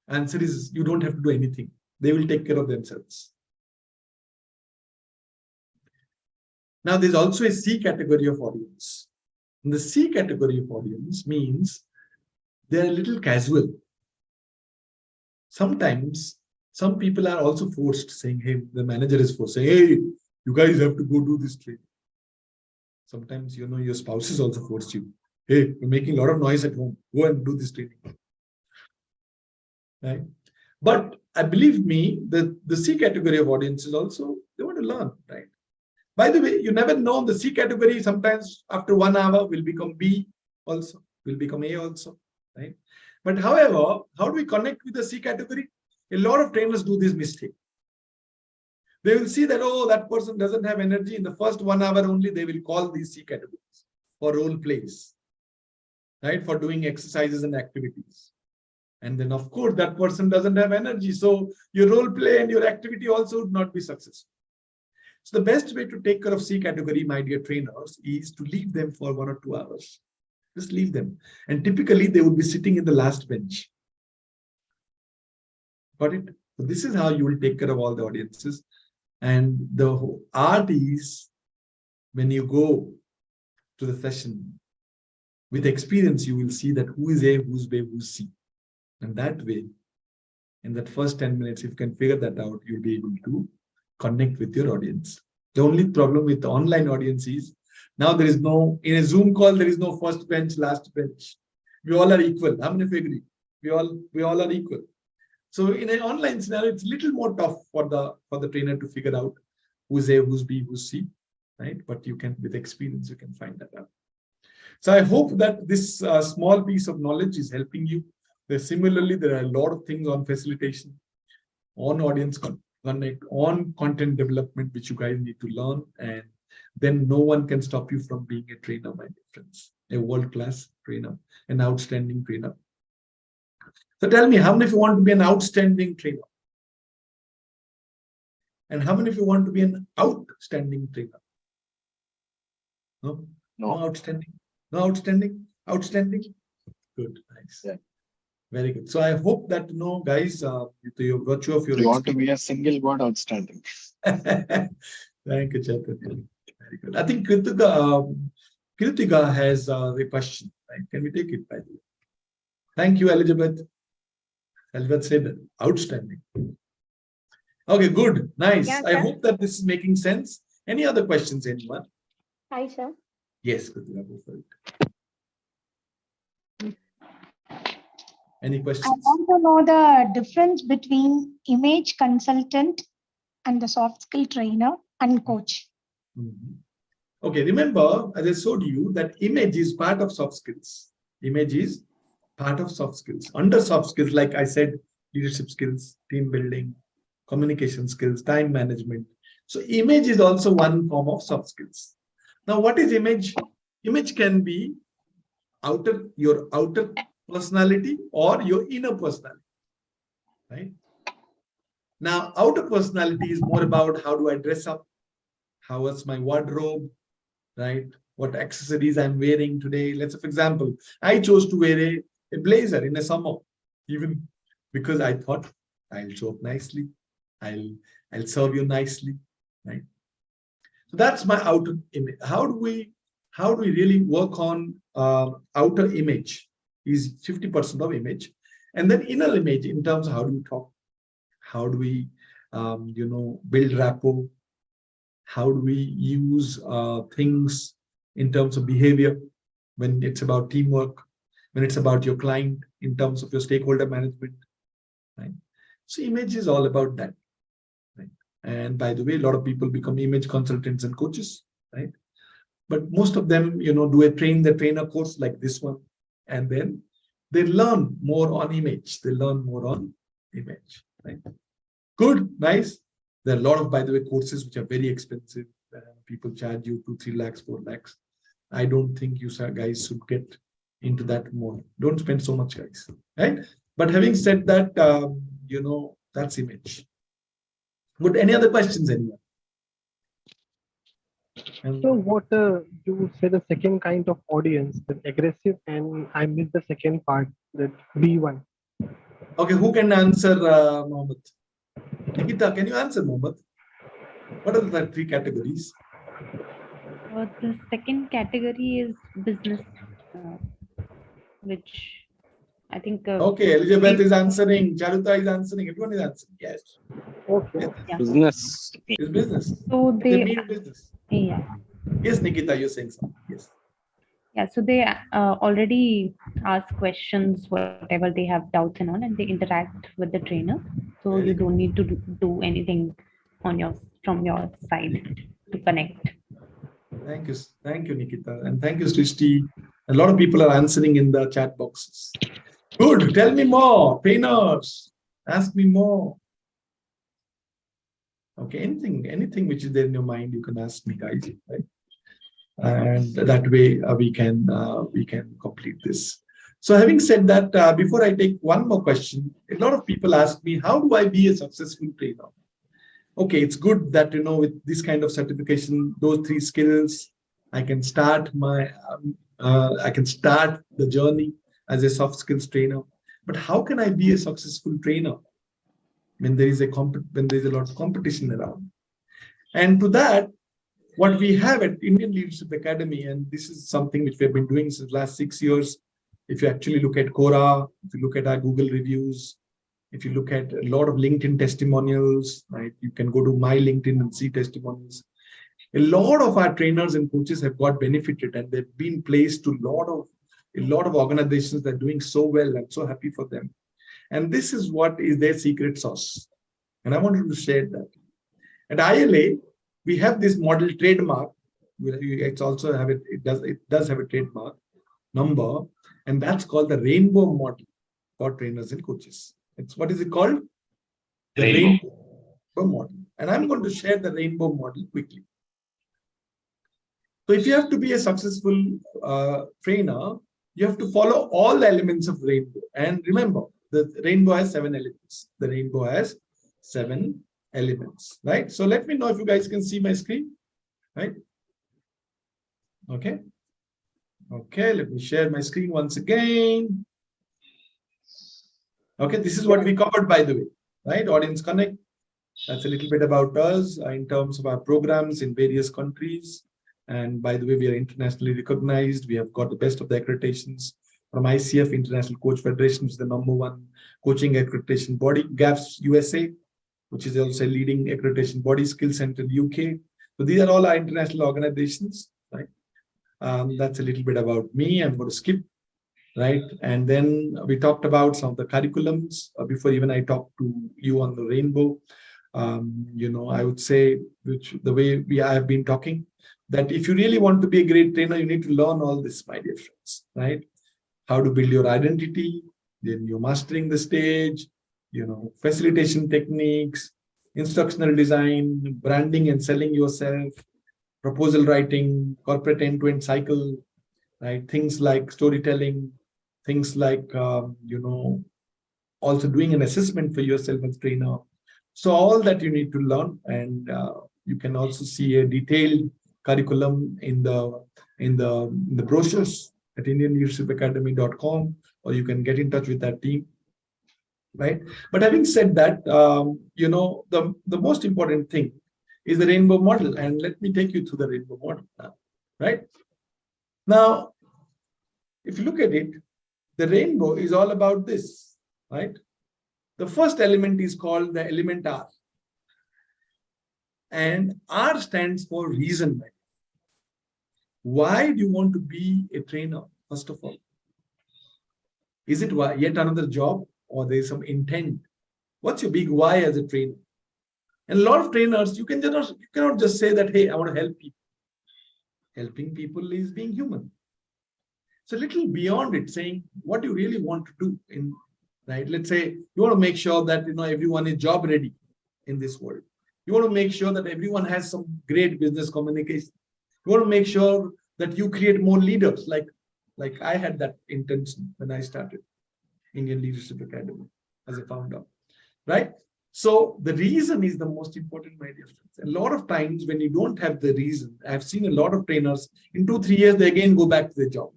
Answer is you don't have to do anything. They will take care of themselves. Now, there's also a C category of audience. And the C category of audience means they're a little casual. Sometimes some people are also forced, saying, hey, the manager is forced, saying, hey, you guys have to go do this training. Sometimes, your spouse is also forced you. Hey, you're making a lot of noise at home. Go and do this training. Right? But believe me, the C category of audience is also, they want to learn, right? By the way, you never know, the C category sometimes after 1 hour will become B also, will become A also, right? But however, how do we connect with the C category? A lot of trainers do this mistake. They will see that, oh, that person doesn't have energy. In the first 1 hour only, they will call these C categories for role plays, right? For doing exercises and activities. And then, of course, that person doesn't have energy. So your role play and your activity also would not be successful. So the best way to take care of C category, my dear trainers, is to leave them for 1 or 2 hours. Just leave them. And typically, they would be sitting in the last bench. Got it? So this is how you will take care of all the audiences. And the art is when you go to the session, with experience, you will see that who is A, who's B, who's C. And that way, in that first 10 minutes, if you can figure that out, you'll be able to connect with your audience. The only problem with the online audience is now there is no, in a Zoom call, there is no first bench, last bench. We all are equal. How many of you agree? We all are equal. So in an online scenario, it's a little more tough for the trainer to figure out who's A, who's B, who's C, right? But you can, with experience, you can find that out. So I hope that this small piece of knowledge is helping you. Similarly, there are a lot of things on facilitation, on audience connect, on content development, which you guys need to learn. And then no one can stop you from being a trainer, my dear friends, a world-class trainer, an outstanding trainer. So tell me, how many of you want to be an outstanding trainer? And how many of you want to be an outstanding trainer? No? No outstanding? No outstanding? Outstanding? Good, nice. Yeah. Very good. So I hope that, guys, the virtue of your You want to be a single word outstanding. Thank you, Chaitanya. Very good. I think Kritika has the question. Right? Can we take it, by the way? Thank you, Elizabeth. Elizabeth said outstanding. Okay, good. Nice. Yeah, I hope that this is making sense. Any other questions, anyone? Hi, sir. Yes, Kritika, go for it. Any questions? I want to know the difference between image consultant and the soft skill trainer and coach. Okay, remember, as I showed you, that image is part of soft skills. Image is part of soft skills. Under soft skills, like I said, leadership skills, team building, communication skills, time management. So image is also one form of soft skills. Now, what is image? Image can be your outer personality or your inner personality, right? Now, outer personality is more about how do I dress up, How was my wardrobe, right? What accessories I'm wearing today. Let's say, for example, I chose to wear a blazer in the summer, even because I thought I'll show up nicely. I'll serve you nicely, right? So that's my outer image. How do we really work on outer image? Is 50% of image, and then inner image in terms of how do we talk, how do we build rapport, how do we use things in terms of behavior when it's about teamwork, when it's about your client, in terms of your stakeholder management, right? So image is all about that, right? And by the way, a lot of people become image consultants and coaches, right? But most of them, do a trainer course like this one, and then they learn more on image. They learn more on image, right? Good, nice. There are a lot of, by the way, courses which are very expensive. People charge you 2-3 lakhs, 4 lakhs. I don't think you guys should get into that more. Don't spend so much, guys, right? But having said that, that's image. Good. Any other questions, anyone? So what you say the second kind of audience, the aggressive, and I missed the second part, that B1. Okay, who can answer, Mohammed? Nikita, can you answer, Mohammed? What are the 3 categories? The second category is business, which I think. Okay, Elizabeth is answering. Charuta is answering. Everyone is answering. Yes. Okay. Yeah. Business. It's business. So They mean business. yeah. Yes, Nikita, you're saying something. Yes. Yeah, so they already ask questions, whatever they have doubts and all, and they interact with the trainer. So Very you good. don't need to do anything from your side to connect. Thank you, Nikita, and thank you, Srishti. A lot of people are answering in the chat boxes. Good. Tell me more, trainers. Ask me more. Okay, anything which is there in your mind, you can ask me, guys. Right? And that way we can complete this. So having said that, before I take one more question, a lot of people ask me, how do I be a successful trainer? Okay, it's good that, with this kind of certification, those 3 skills, I can start the journey as a soft skills trainer. But how can I be a successful trainer when there is a lot of competition around? And to that, what we have at Indian Leadership Academy, and this is something which we have been doing since the last 6 years. If you actually look at Quora, if you look at our Google reviews, if you look at a lot of LinkedIn testimonials, right? You can go to my LinkedIn and see testimonials. A lot of our trainers and coaches have got benefited, and they've been placed to a lot of organizations that are doing so well. I'm so happy for them. And this is what is their secret sauce. And I wanted to share that. At ILA, we have this model trademark. It does have a trademark number, and that's called the rainbow model for trainers and coaches. What is it called? The rainbow model. And I'm going to share the rainbow model quickly. So if you have to be a successful trainer, you have to follow all the elements of rainbow. And remember, the rainbow has 7 elements. The rainbow has 7 elements, right? So let me know if you guys can see my screen, right? Okay. Okay, let me share my screen once again. Okay, this is what we covered, by the way, right? Audience Connect. That's a little bit about us in terms of our programs in various countries. And by the way, we are internationally recognized. We have got the best of the accreditations from ICF, International Coach Federation, which is the #1 coaching accreditation body, GAFS USA, which is also a leading accreditation body, Skill Center UK. So these are all our international organizations, right? That's a little bit about me. I'm going to skip, right? And then we talked about some of the curriculums before even I talked to you on the rainbow. I would say, the way I have been talking, that if you really want to be a great trainer, you need to learn all this, my dear friends, right? How to build your identity, then you're mastering the stage, facilitation techniques, instructional design, branding and selling yourself, proposal writing, corporate end-to-end cycle, right? Things like storytelling, things like, also doing an assessment for yourself as trainer. So all that you need to learn, and You can also see a detailed curriculum in the brochures at indianleadershipacademy.com, or you can get in touch with that team, right? But having said that, the most important thing is the rainbow model, and let me take you through the rainbow model now, right? Now, if you look at it, the rainbow is all about this, right? The first element is called the element R, and R stands for reason. Why do you want to be a trainer, first of all? Is it yet another job, or there is some intent? What's your big why as a trainer? And a lot of trainers, you cannot just say that, hey, I want to help people. Helping people is being human. So a little beyond it, saying what you really want to do in, right? Let's say you want to make sure that everyone is job ready in this world. You want to make sure that everyone has some great business communication. You want to make sure that you create more leaders, like I had that intention when I started Indian Leadership Academy as a founder, right? So the reason is the most important, my dear friends. A lot of times when you don't have the reason, I've seen a lot of trainers, in 2-3 years, they again go back to their job,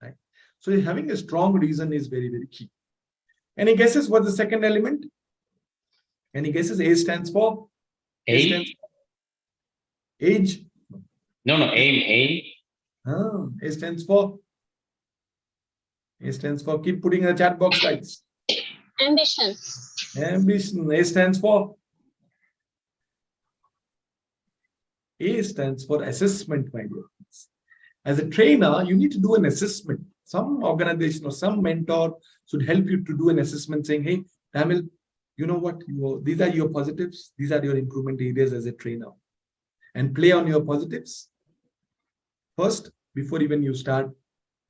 right? So having a strong reason is very, very key. Any guesses what the second element? Any guesses? A stands for? Age? Age? No, aim. A stands for? A stands for, keep putting in the chat box, guys. Ambition. Ambition. A stands for? A stands for assessment, my dear friends. As a trainer, you need to do an assessment. Some organization or some mentor should help you to do an assessment saying, hey, Tamil, you know what? These are your positives. These are your improvement areas as a trainer. And play on your positives first before even you start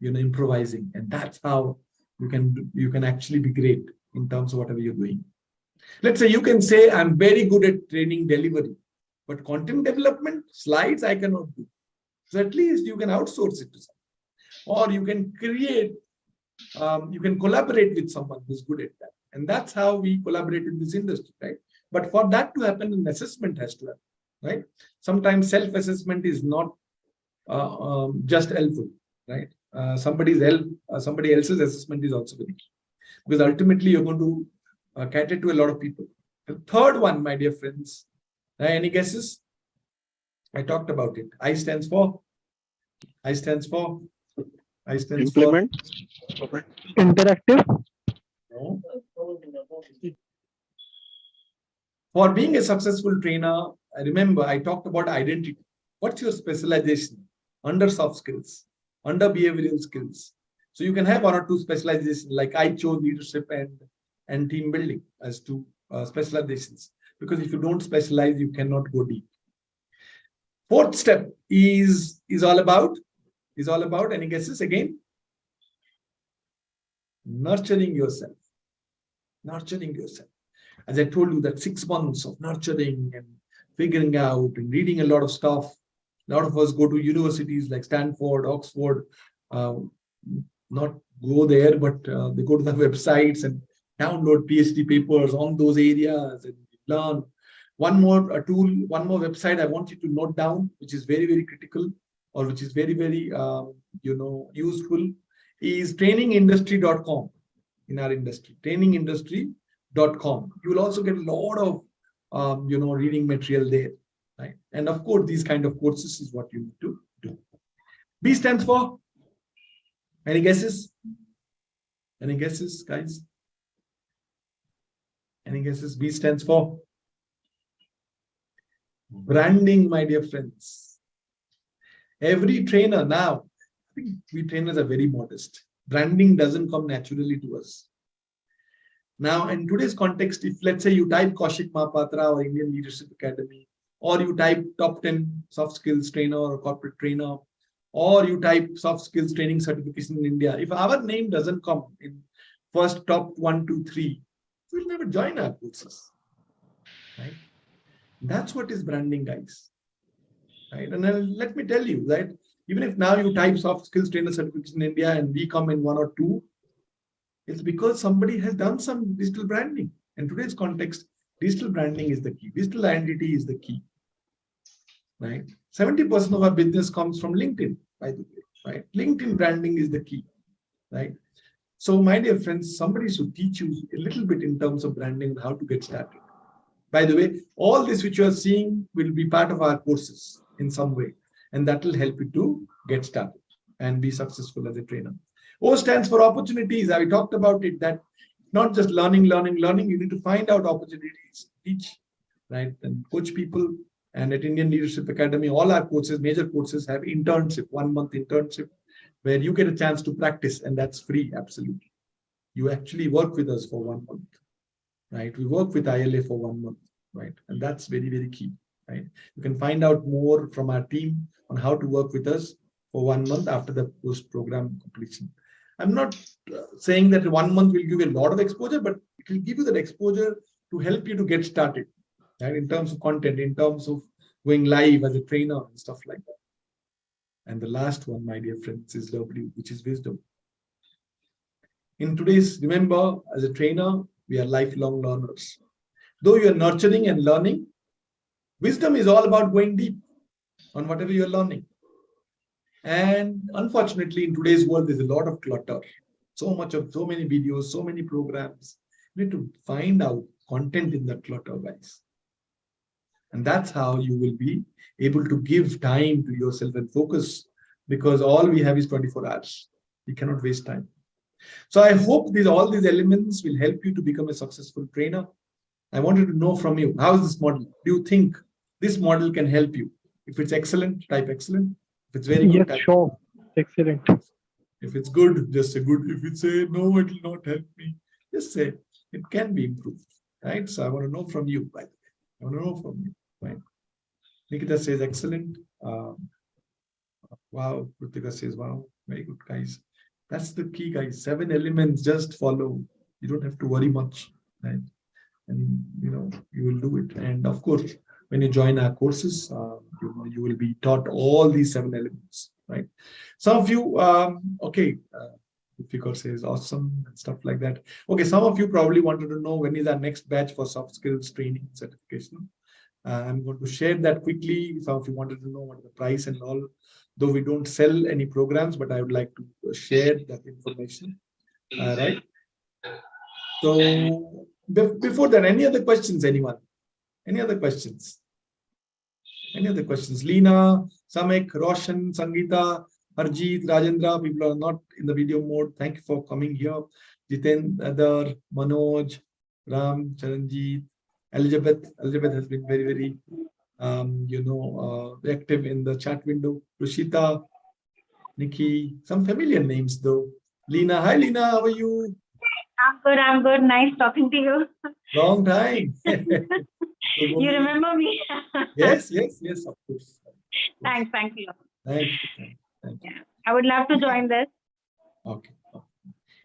improvising. And that's how you can actually be great in terms of whatever you're doing. Let's say you can say, I'm very good at training delivery, but content development, slides, I cannot do. So at least you can outsource it to someone, or you can create, you can collaborate with someone who's good at that. And that's how we collaborate in this industry, right? But for that to happen, an assessment has to happen, right? Sometimes self-assessment is not just helpful, right? Somebody else's assessment is also very key, because ultimately you're going to cater to a lot of people. The third one, my dear friends, any guesses? I talked about it. I stands for? Implement. Interactive. No. For being a successful trainer, I remember I talked about identity. What's your specialization? Under soft skills, under behavioral skills. So you can have 1 or 2 specializations, like I chose leadership and team building as 2 specializations. Because if you don't specialize, you cannot go deep. Fourth step is all about, any guesses again? Nurturing yourself. Nurturing yourself. As I told you, that 6 months of nurturing and figuring out and reading a lot of stuff. A lot of us go to universities like Stanford, Oxford, not go there, but they go to the websites and download PhD papers on those areas and learn. One more website I want you to note down, which is very, very critical, or which is very, very, useful, is trainingindustry.com in our industry, trainingindustry.com. You will also get a lot of, reading material there, right? And of course, these kind of courses is what you need to do. B stands for? Any guesses? Any guesses, guys? Any guesses? B stands for? Branding, my dear friends. Every trainer now, I think we trainers are very modest. Branding doesn't come naturally to us. Now, in today's context, if let's say you type Kaushik Mahapatra or Indian Leadership Academy, or you type top 10 soft skills trainer or corporate trainer, or you type soft skills training certification in India, if our name doesn't come in first top 1, 2, 3, we'll never join our courses, right? That's what is branding, guys, right? And then let me tell you that even if now you type soft skills trainer certification in India and we come in 1 or 2, it's because somebody has done some digital branding. In today's context, digital branding is the key. Digital identity is the key. right? 70% of our business comes from LinkedIn, by the way, right? LinkedIn branding is the key, right? So my dear friends, somebody should teach you a little bit in terms of branding and how to get started. By the way, all this which you are seeing will be part of our courses in some way, and that will help you to get started and be successful as a trainer. O stands for opportunities. I talked about it, that not just learning, you need to find out opportunities, teach, right? And coach people. And at Indian Leadership Academy, all our courses, major courses, have internship, 1 month internship, where you get a chance to practice, and that's free, absolutely. You actually work with us for 1 month, right? We work with ILA for 1 month, right? And that's very, very key, right? You can find out more from our team on how to work with us for 1 month after the post-program completion. I'm not saying that 1 month will give you a lot of exposure, but it will give you that exposure to help you to get started, right? In terms of content, in terms of going live as a trainer and stuff like that. And the last one, my dear friends, is W, which is wisdom. In today's, remember, as a trainer, we are lifelong learners. Though you are nurturing and learning, wisdom is all about going deep on whatever you are learning. And unfortunately, in today's world, there's a lot of clutter. So many videos, so many programs. You need to find out content in that clutter, guys. And that's how you will be able to give time to yourself and focus, because all we have is 24 hours. You cannot waste time. So I hope all these elements will help you to become a successful trainer. I wanted to know from you, how is this model? Do you think this model can help you? If it's excellent, type excellent. If it's very good, yes, sure. Excellent. If it's good, just say good. If it's a no, it will not help me, just say it can be improved, right? So I want to know from you, by the way. I want to know from you, right? Nikita says excellent. Wow. Kritika says wow. Very good, guys. That's the key, guys. 7 elements, just follow. You don't have to worry much, right? And you will do it. And of course, when you join our courses, you will be taught all these 7 elements, right? Some of you, okay, Fikar says awesome and stuff like that. Okay, some of you probably wanted to know when is our next batch for soft skills training certification. I'm going to share that quickly. Some of you wanted to know what the price and all. Though we don't sell any programs, but I would like to share that information, right? So before that, any other questions, anyone? Any other questions? Any other questions? Leena, Samek, Roshan, Sangeeta, Harjeet, Rajendra, people are not in the video mode. Thank you for coming here. Jiten, Adar, Manoj, Ram, Charanjit, Elizabeth. Elizabeth has been very, very, active in the chat window. Rushita, Nikki, some familiar names though. Leena, hi Leena, how are you? I'm good. Nice talking to you. Long time. You remember me? Yes, of course. Thank you. Thank you. Yeah, I would love to join this. Okay.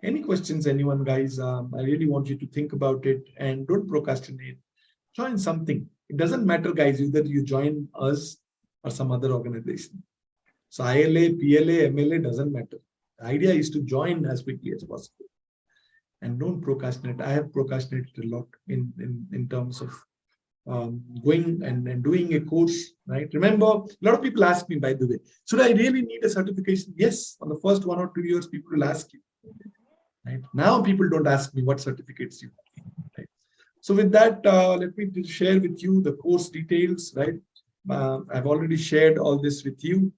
Any questions, anyone, guys? I really want you to think about it and don't procrastinate. Join something. It doesn't matter, guys, either you join us or some other organization. So ILA, PLA, MLA doesn't matter. The idea is to join as quickly as possible. And don't procrastinate. I have procrastinated a lot in terms of going and doing a course, right? Remember, a lot of people ask me, by the way, should I really need a certification? Yes, on the first 1 or 2 years, people will ask you. Right? Now people don't ask me what certificates you have. Right? So with that, let me share with you the course details, right? I've already shared all this with you.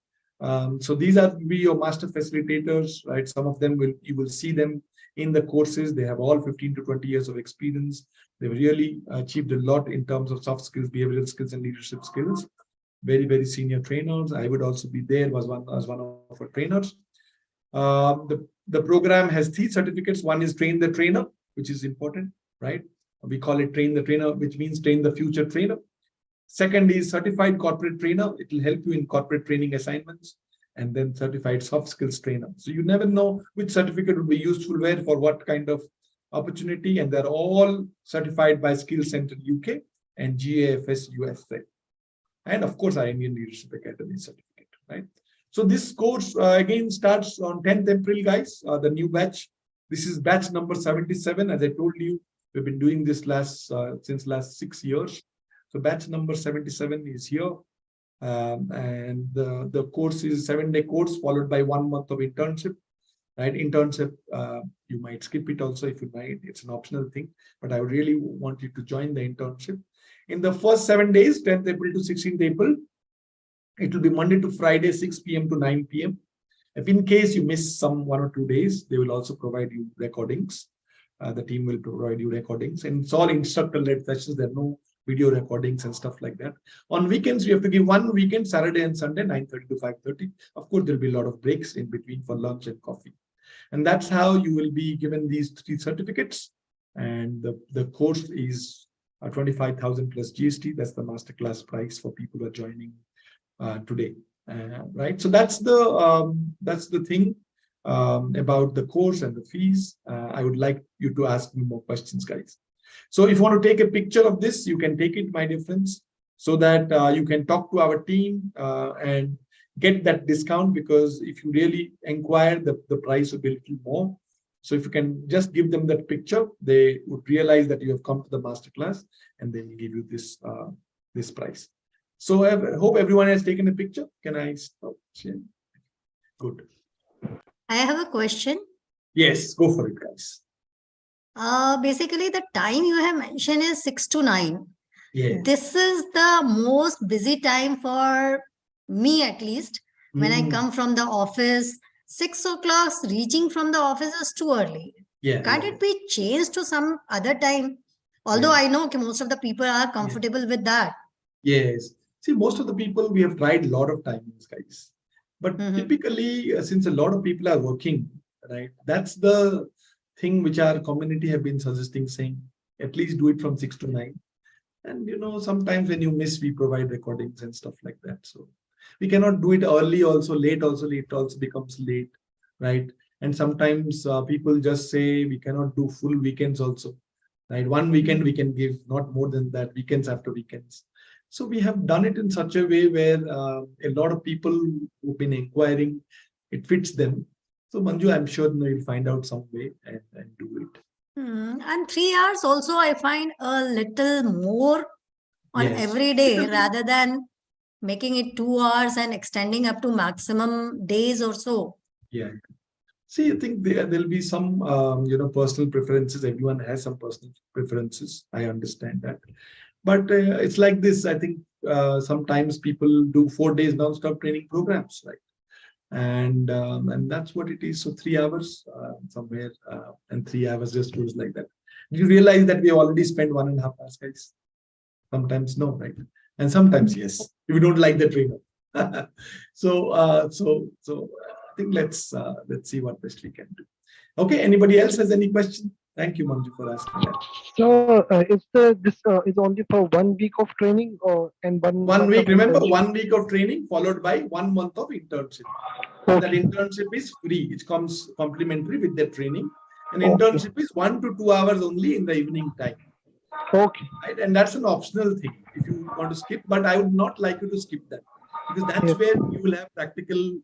So these are be your master facilitators, right? Some of them you will see them in the courses. They have all 15 to 20 years of experience. They've really achieved a lot in terms of soft skills, behavioral skills, and leadership skills. Very, very senior trainers. I would also be there as one of our trainers. The program has 3 certificates. One is train the trainer, which is important, right? We call it train the trainer, which means train the future trainer. Second is certified corporate trainer. It will help you in corporate training assignments. And then certified soft skills trainer. So you never know which certificate would be useful where for what kind of opportunity. And they're all certified by Skills Center UK and GAFS USA. And of course, our Indian Leadership Academy certificate, right? So this course again starts on 10th April, guys, the new batch. This is batch number 77. As I told you, we've been doing this since last 6 years. So batch number 77 is here. And the course is a 7-day course followed by 1 month of internship. Right, internship, you might skip it also if you might. It's an optional thing, but I would really want you to join the internship. In the first 7 days, 10th April to 16th April, it will be Monday to Friday, 6 p.m. to 9 p.m. If in case you miss some 1 or 2 days, they will also provide you recordings. The team will provide you recordings, and it's all instructor-led sessions. There are no video recordings and stuff like that. On weekends, you have to give one weekend, Saturday and Sunday, 9:30 to 5:30. Of course, there'll be a lot of breaks in between for lunch and coffee. And that's how you will be given these 3 certificates. And the course is 25,000 plus GST. That's the masterclass price for people who are joining today. Right. So that's the thing about the course and the fees. I would like you to ask me more questions, guys. So if you want to take a picture of this, you can take it, my dear friends, so that you can talk to our team and get that discount, because if you really inquire, the price will be a little more. So if you can just give them that picture, they would realize that you have come to the masterclass, and they will give you this price. So I hope everyone has taken a picture. Can I stop sharing? Good. I have a question. Yes, go for it, guys. Basically, the time you have mentioned is 6 to 9. Yes. This is the most busy time for me, at least. When I come from the office, 6 o'clock, reaching from the office is too early. Yeah. Can't it be changed to some other time? Although I know most of the people are comfortable with that. Yes. See, most of the people, we have tried a lot of timings, guys. But typically, since a lot of people are working, right, that's the thing which our community have been suggesting, saying at least do it from 6 to 9. And you know, sometimes when you miss, we provide recordings and stuff like that. So we cannot do it early also, late also becomes late, right? And sometimes people just say we cannot do full weekends also, right? One weekend we can give, not more than that, weekends after weekends. So we have done it in such a way where a lot of people who've been inquiring, it fits them. So Manju, I'm sure you'll find out some way and do it. And 3 hours also, I find a little more on every day rather than making it 2 hours and extending up to maximum days or so. Yeah. See, I think there'll be some, personal preferences. Everyone has some personal preferences. I understand that. But it's like this. I think sometimes people do 4 days non-stop training programs, right? And that's what it is. So 3 hours somewhere, and 3 hours just goes like that. You realize that we have already spent 1.5 hours, guys. Sometimes no, right? And sometimes yes, if you don't like the trainer. So I think let's see what best we can do. Okay. Anybody else has any question? Thank you, Manju, for asking that. So this is only for 1 week of training and 1 week? Remember, 1 week of training followed by 1 month of internship. And that internship is free. It comes complimentary with the training. And internship is 1 to 2 hours only in the evening time. Okay. Right? And that's an optional thing if you want to skip. But I would not like you to skip that, because that's where you will have practical,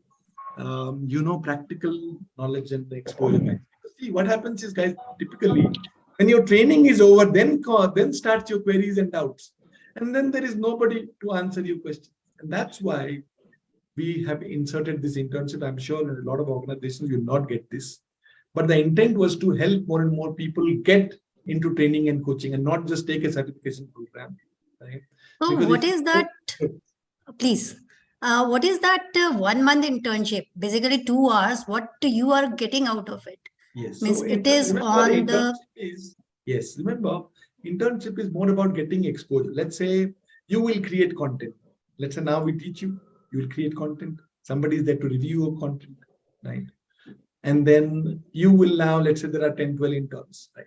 practical knowledge and exposure. See, what happens is, guys, typically when your training is over, then start your queries and doubts, and then there is nobody to answer your questions. And that's why we have inserted this internship. I'm sure a lot of organizations will not get this, but the intent was to help more and more people get into training and coaching, and not just take a certification program. Right? So Because what is that? Please. What is that 1 month internship? Basically 2 hours. What you are getting out of it? Yes. Means So it is on the. Yes. Remember, internship is more about getting exposure. Let's say you will create content. Let's say now we teach you. You will create content. Somebody is there to review your content, right? And then you will now, let's say there are 10, 12 interns, right?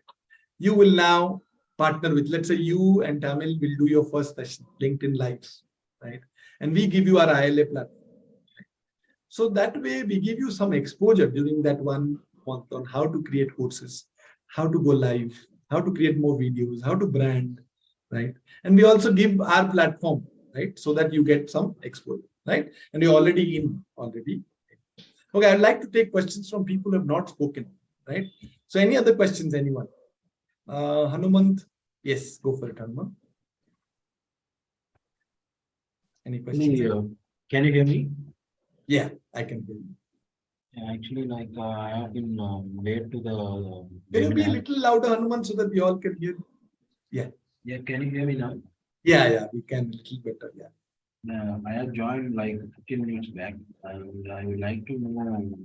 You will now partner with, let's say you and Tamil will do your first session, LinkedIn Lives, right? And we give you our ILA platform. So that way we give you some exposure during that 1 month on how to create courses, how to go live, how to create more videos, how to brand, right? And we also give our platform, right? So that you get some exposure, right? And you're already in. Okay, I'd like to take questions from people who have not spoken, right? So any other questions, anyone? Hanumant? Yes, go for it, Hanumant. Any questions? Can you hear me? Yeah, I can hear you. Yeah, actually, I have been late to the Can you be a webinar. little louder, Hanuman, so that we all can hear? Yeah. Yeah, can you hear me now? Yeah, we can a little better. Yeah. I have joined like 15 minutes back, and I would like to know,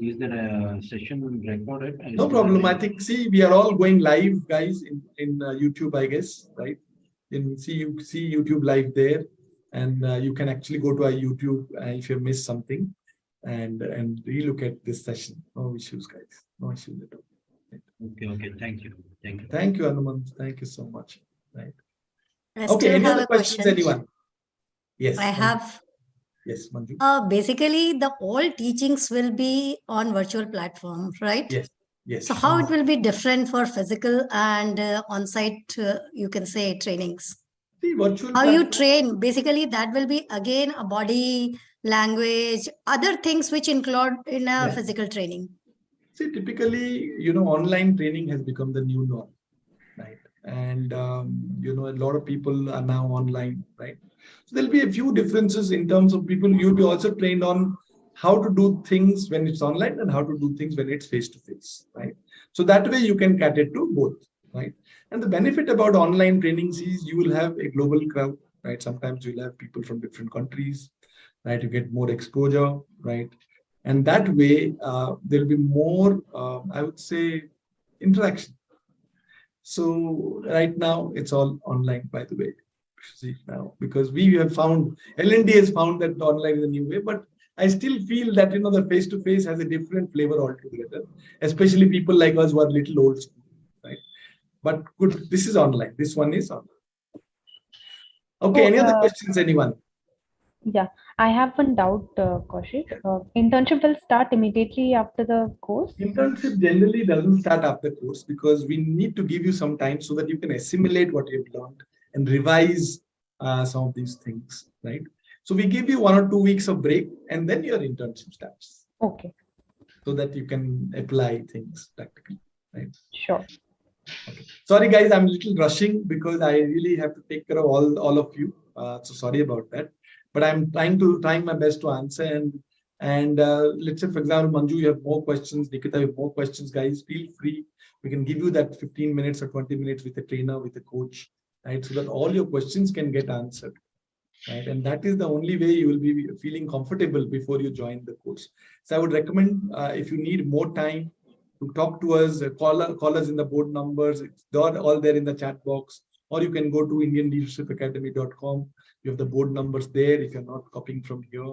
is there a session recorded? No problem. I think, see, we are all going live, guys, in YouTube, I guess, right? You see YouTube live there, and you can actually go to our YouTube if you missed something, and relook at this session. No issues, guys. No issues at all. Right. Okay. Thank you. Thank you, Hanuman. Thank you so much. Right. I Okay. still Any have other a questions, question. anyone? Yes. I Manju. have. Yes, Manju. Basically, the all teachings will be on virtual platform, right? Yes. So how it will be different for physical and on-site, you can say, trainings? See, virtual How you platform. train, basically that will be again a body, language, other things which include in a physical training. See, typically, online training has become the new norm, right? And, a lot of people are now online, right? So there'll be a few differences in terms of people. You'll be also trained on how to do things when it's online and how to do things when it's face-to-face, right? So that way you can cater to both, right? And the benefit about online trainings is you will have a global crowd, right? Sometimes you'll have people from different countries, right? You get more exposure, right? And that way there'll be more, I would say, interaction. So right now it's all online, by the way. See now, because we have found, L&D has found that online is a new way, but I still feel that the face-to-face has a different flavor altogether, especially people like us who are little old school, right? But good, this is online. This one is online. Okay, any other questions, anyone? Yeah, I have one doubt, Kaushik. Internship will start immediately after the course? Internship generally doesn't start after course because we need to give you some time so that you can assimilate what you've learned and revise some of these things, right? So we give you 1 or 2 weeks of break and then your internship starts. Okay. So that you can apply things practically, right? Sure. Okay. Sorry, guys, I'm a little rushing because I really have to take care of all of you. So sorry about that. But I'm trying my best to answer. And let's say, for example, Manju, you have more questions. Nikita, you have more questions, guys. Feel free. We can give you that 15 minutes or 20 minutes with a trainer, with a coach, right? So that all your questions can get answered, right? And that is the only way you will be feeling comfortable before you join the course. So I would recommend if you need more time to talk to us, call us in the board numbers. It's all there in the chat box, or you can go to indianleadershipacademy.com. You have the board numbers there if you're not copying from here,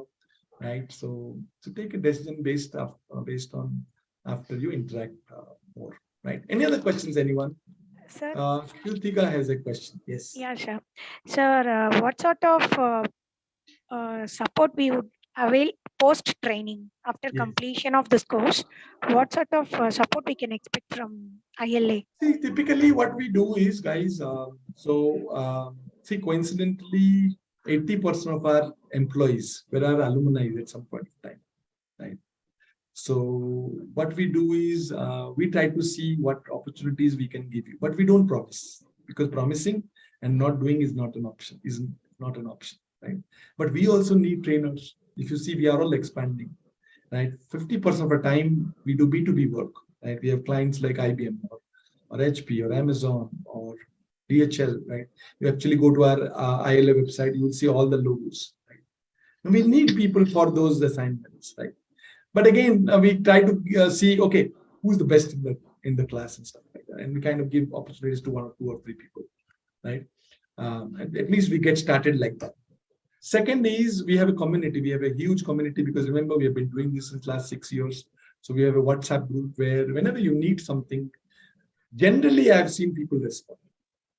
right? So take a decision based on after you interact more, right? Any other questions, anyone? Sir? Kritika has a question. Yes. Yeah, sure. Sir, what sort of support we would avail post training after completion of this course? What sort of support we can expect from ILA? See, typically what we do is, guys, see, coincidentally, 80% of our employees were our alumni at some point in time, right? So what we do is we try to see what opportunities we can give you, but we don't promise, because promising and not doing is not an option, right? But we also need trainers. If you see, we are all expanding, right? 50% of the time we do B2B work, right? We have clients like IBM or HP or Amazon or DHL, right? You actually go to our ILA website, you will see all the logos, right? And we need people for those assignments, right? But again, we try to see, okay, who's the best in the class and stuff like that, and we kind of give opportunities to 1 or 2 or 3 people, right? And at least we get started like that. Second is we have a community. We have a huge community because remember, we have been doing this since last 6 years. So we have a WhatsApp group where whenever you need something, generally I've seen people respond.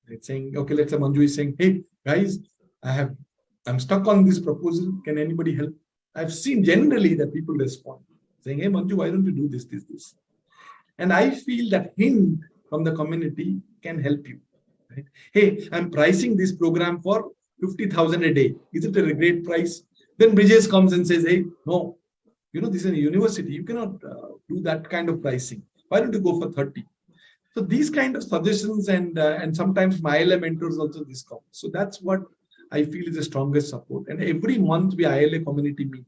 It's saying, okay, let's say Manju is saying, hey guys, I'm stuck on this proposal. Can anybody help? I've seen generally that people respond saying, hey Manju, why don't you do this? And I feel that hint from the community can help you. Right? Hey, I'm pricing this program for 50,000 a day. Is it a great price? Then Bridges comes and says, hey, no, this is a university. You cannot do that kind of pricing. Why don't you go for 30? So these kind of suggestions and sometimes my ILA mentors also discount. So that's what I feel is the strongest support. And every month we ILA community meet,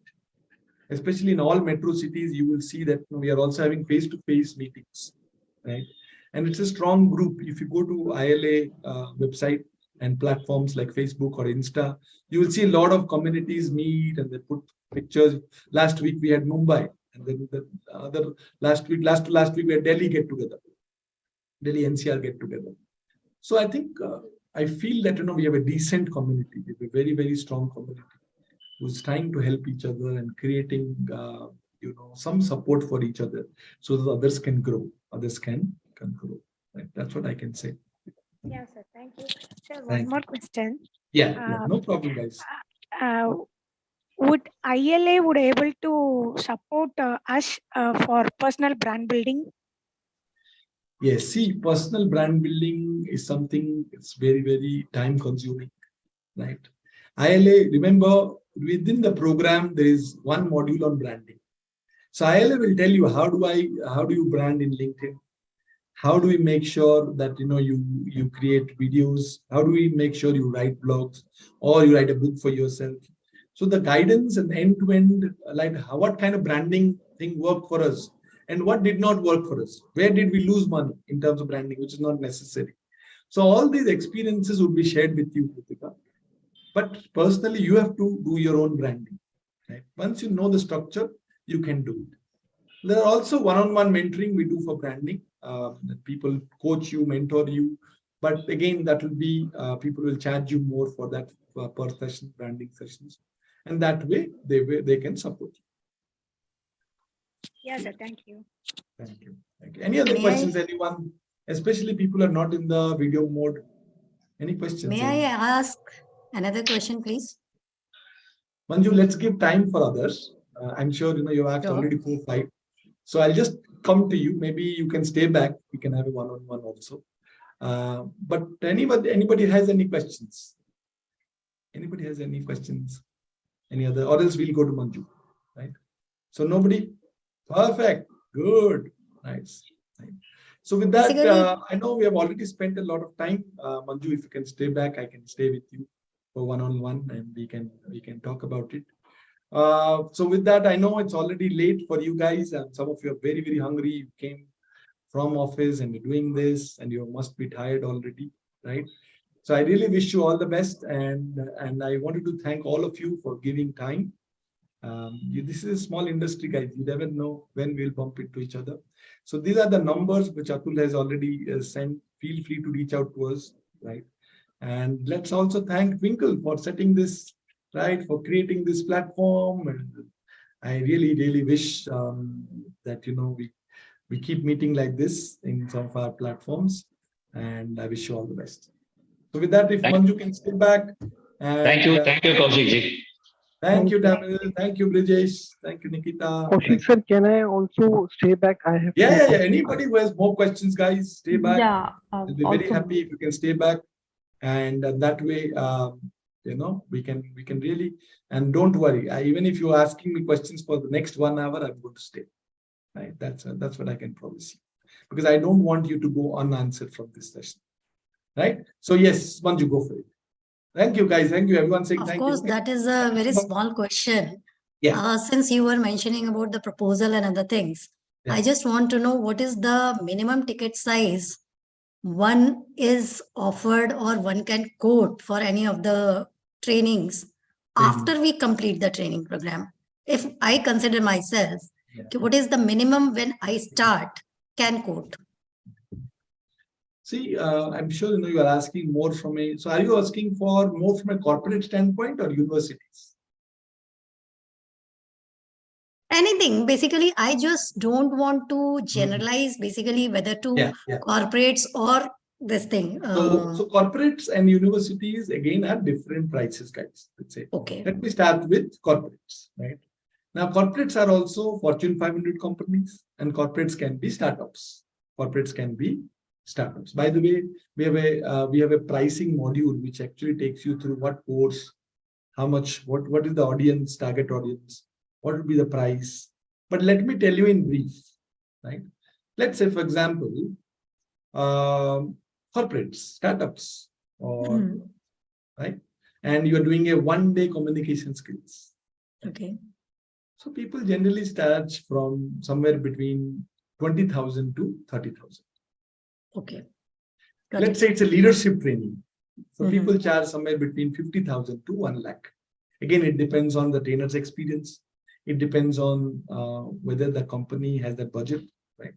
especially in all metro cities. You will see that we are also having face-to-face meetings, right? And it's a strong group. If you go to ILA website and platforms like Facebook or Insta, you will see a lot of communities meet and they put pictures. Last week we had Mumbai, and then the other last week we had Delhi get together, Delhi NCR get together. So I think I feel that we have a decent community, we have a very, very strong community who's trying to help each other and creating some support for each other so that others can grow, others can grow. Right? That's what I can say. Yeah, sir. Thank you. Sir, one more question. Yeah, no problem, guys. Would ILA would able to support us for personal brand building? Yes, see, personal brand building is something, it's very, very time consuming, right? ILA, remember, within the program, there is one module on branding. So ILA will tell you how do you brand in LinkedIn? How do we make sure that you create videos? How do we make sure you write blogs or you write a book for yourself? So the guidance and end-to-end, like what kind of branding thing worked for us and what did not work for us? Where did we lose money in terms of branding, which is not necessary? So all these experiences would be shared with you, Kritika. But personally, you have to do your own branding. Right? Once you know the structure, you can do it. There are also one-on-one mentoring we do for branding. People coach you, mentor you. But again, that will be, people will charge you more for that per session, branding sessions. And that way, they can support you. Yes, sir. Thank you. Thank you. Thank you. Any other questions, anyone? Especially people are not in the video mode. Any questions? May I ask another question, please? Manju, let's give time for others. I'm sure you asked already 4 or 5. So I'll just come to you. Maybe you can stay back. We can have a one-on-one also. But anybody has any questions? Anybody has any questions? Any other? Or else we'll go to Manju. Right? So nobody? Perfect. Good. Nice. So with that, I know we have already spent a lot of time. Manju, if you can stay back, I can stay with you for one-on-one and we can talk about it. So with that, I know it's already late for you guys and some of you are very, very hungry. You came from office and you're doing this and you must be tired already, right? So I really wish you all the best and I wanted to thank all of you for giving time. This is a small industry, guys. You never know when we'll bump into each other. So these are the numbers which Atul has already sent. Feel free to reach out to us, right? And let's also thank Twinkle for setting this, right, for creating this platform. And I really, really wish that we keep meeting like this in some of our platforms. And I wish you all the best. So with that, if Manju can stay back. Thank you, Kaushik ji. Thank you, Tamil. Thank you, Brijesh. Thank you, Nikita. Kaushik sir, can I also stay back? I have yeah. Anybody who has more questions, guys, stay back. Yeah. I'll be very happy if you can stay back. And that way, we can really, and don't worry. Even if you're asking me questions for the next 1 hour, I'm going to stay. Right? That's what I can promise you. Because I don't want you to go unanswered from this session. Right? So yes, Manju, go for it. Thank you, guys. Thank you. Everyone saying thank you. Of course, that is a very small question. Yeah. Since you were mentioning about the proposal and other things, I just want to know what is the minimum ticket size one is offered or one can quote for any of the trainings after we complete the training program. If I consider myself, what is the minimum when I start can quote? See, I'm sure you are asking more from a. So, are you asking for more from a corporate standpoint or universities? Anything. Basically, I just don't want to generalize. Basically, whether to corporates or this thing. So corporates and universities again have different prices, guys. Let's say. Okay. Let me start with corporates. Right now, corporates are also Fortune 500 companies, and corporates can be startups. Corporates can be startups. By the way, we have a pricing module which actually takes you through what course, how much, what is the audience, target audience, what would be the price. But let me tell you in brief, right? Let's say, for example, corporates, startups, or right, and you are doing a one-day communication skills. Okay. So people generally start from somewhere between 20,000 to 30,000. Okay. Let's say it's a leadership training. So people charge somewhere between 50,000 to 1 lakh. Again, it depends on the trainer's experience. It depends on whether the company has the budget, right?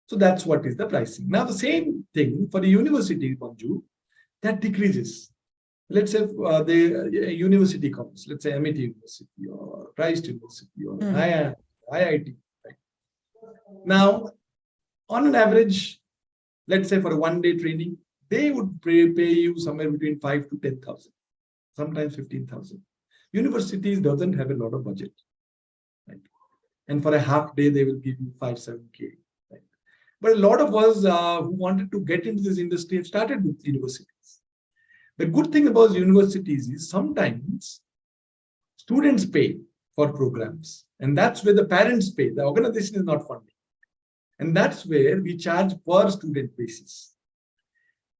So that's what is the pricing. Now, the same thing for the university, Manju, that decreases. Let's say the university comes, let's say MIT University or Christ University or IIT. Right? Now, on an average, let's say for a one-day training, they would pay you somewhere between 5 to 10,000, sometimes 15,000. Universities doesn't have a lot of budget, right? And for a half day, they will give you 5-7K. Right? But a lot of us who wanted to get into this industry have started with universities. The good thing about universities is sometimes students pay for programs, and that's where the parents pay. The organization is not funding. And that's where we charge per student basis.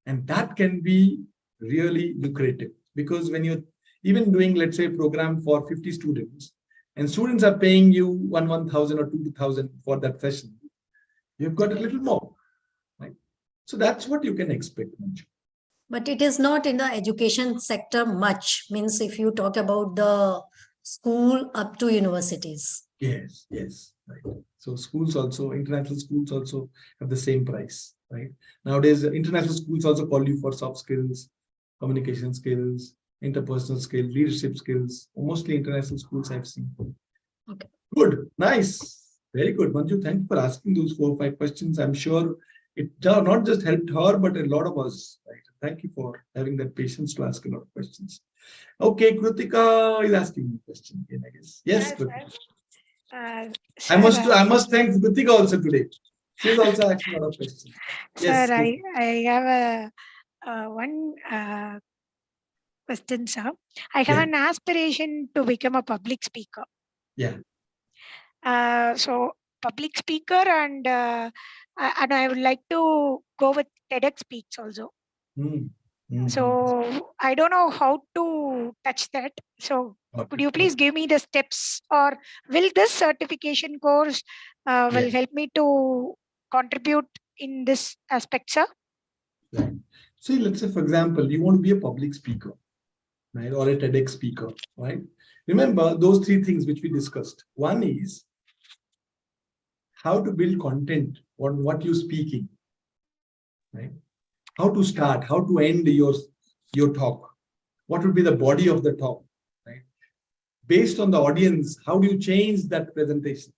And that can be really lucrative, because when you're even doing, let's say, a program for 50 students, and students are paying you 1,000 or 2,000 for that session, you've got a little more, right? So that's what you can expect. But it is not in the education sector much. Means if you talk about the school up to universities. Yes, yes, right. So schools also, international schools also have the same price, right? Nowadays, international schools also call you for soft skills, communication skills, interpersonal skills, leadership skills. Mostly international schools I've seen. Okay. Good, nice, very good. Manju, thank you for asking those 4 or 5 questions. I'm sure it not just helped her, but a lot of us, right? Thank you for having that patience to ask a lot of questions. Okay, Kritika is asking me a question again, I guess. Yes, Kritika. I must thank Kritika also today. She's also asking a lot of questions. Yes, sir, I have one question, sir. I have an aspiration to become a public speaker. Yeah. So public speaker and I would like to go with TEDx speaks also. So I don't know how to touch that. So could you please give me the steps, or will this certification course will help me to contribute in this aspect, sir? Right. See, let's say, for example, you want to be a public speaker, right, or a TEDx speaker, right? Remember those 3 things which we discussed. One is how to build content on what you're speaking, right? How to start, how to end your talk. What would be the body of the talk, right? Based on the audience, how do you change that presentation,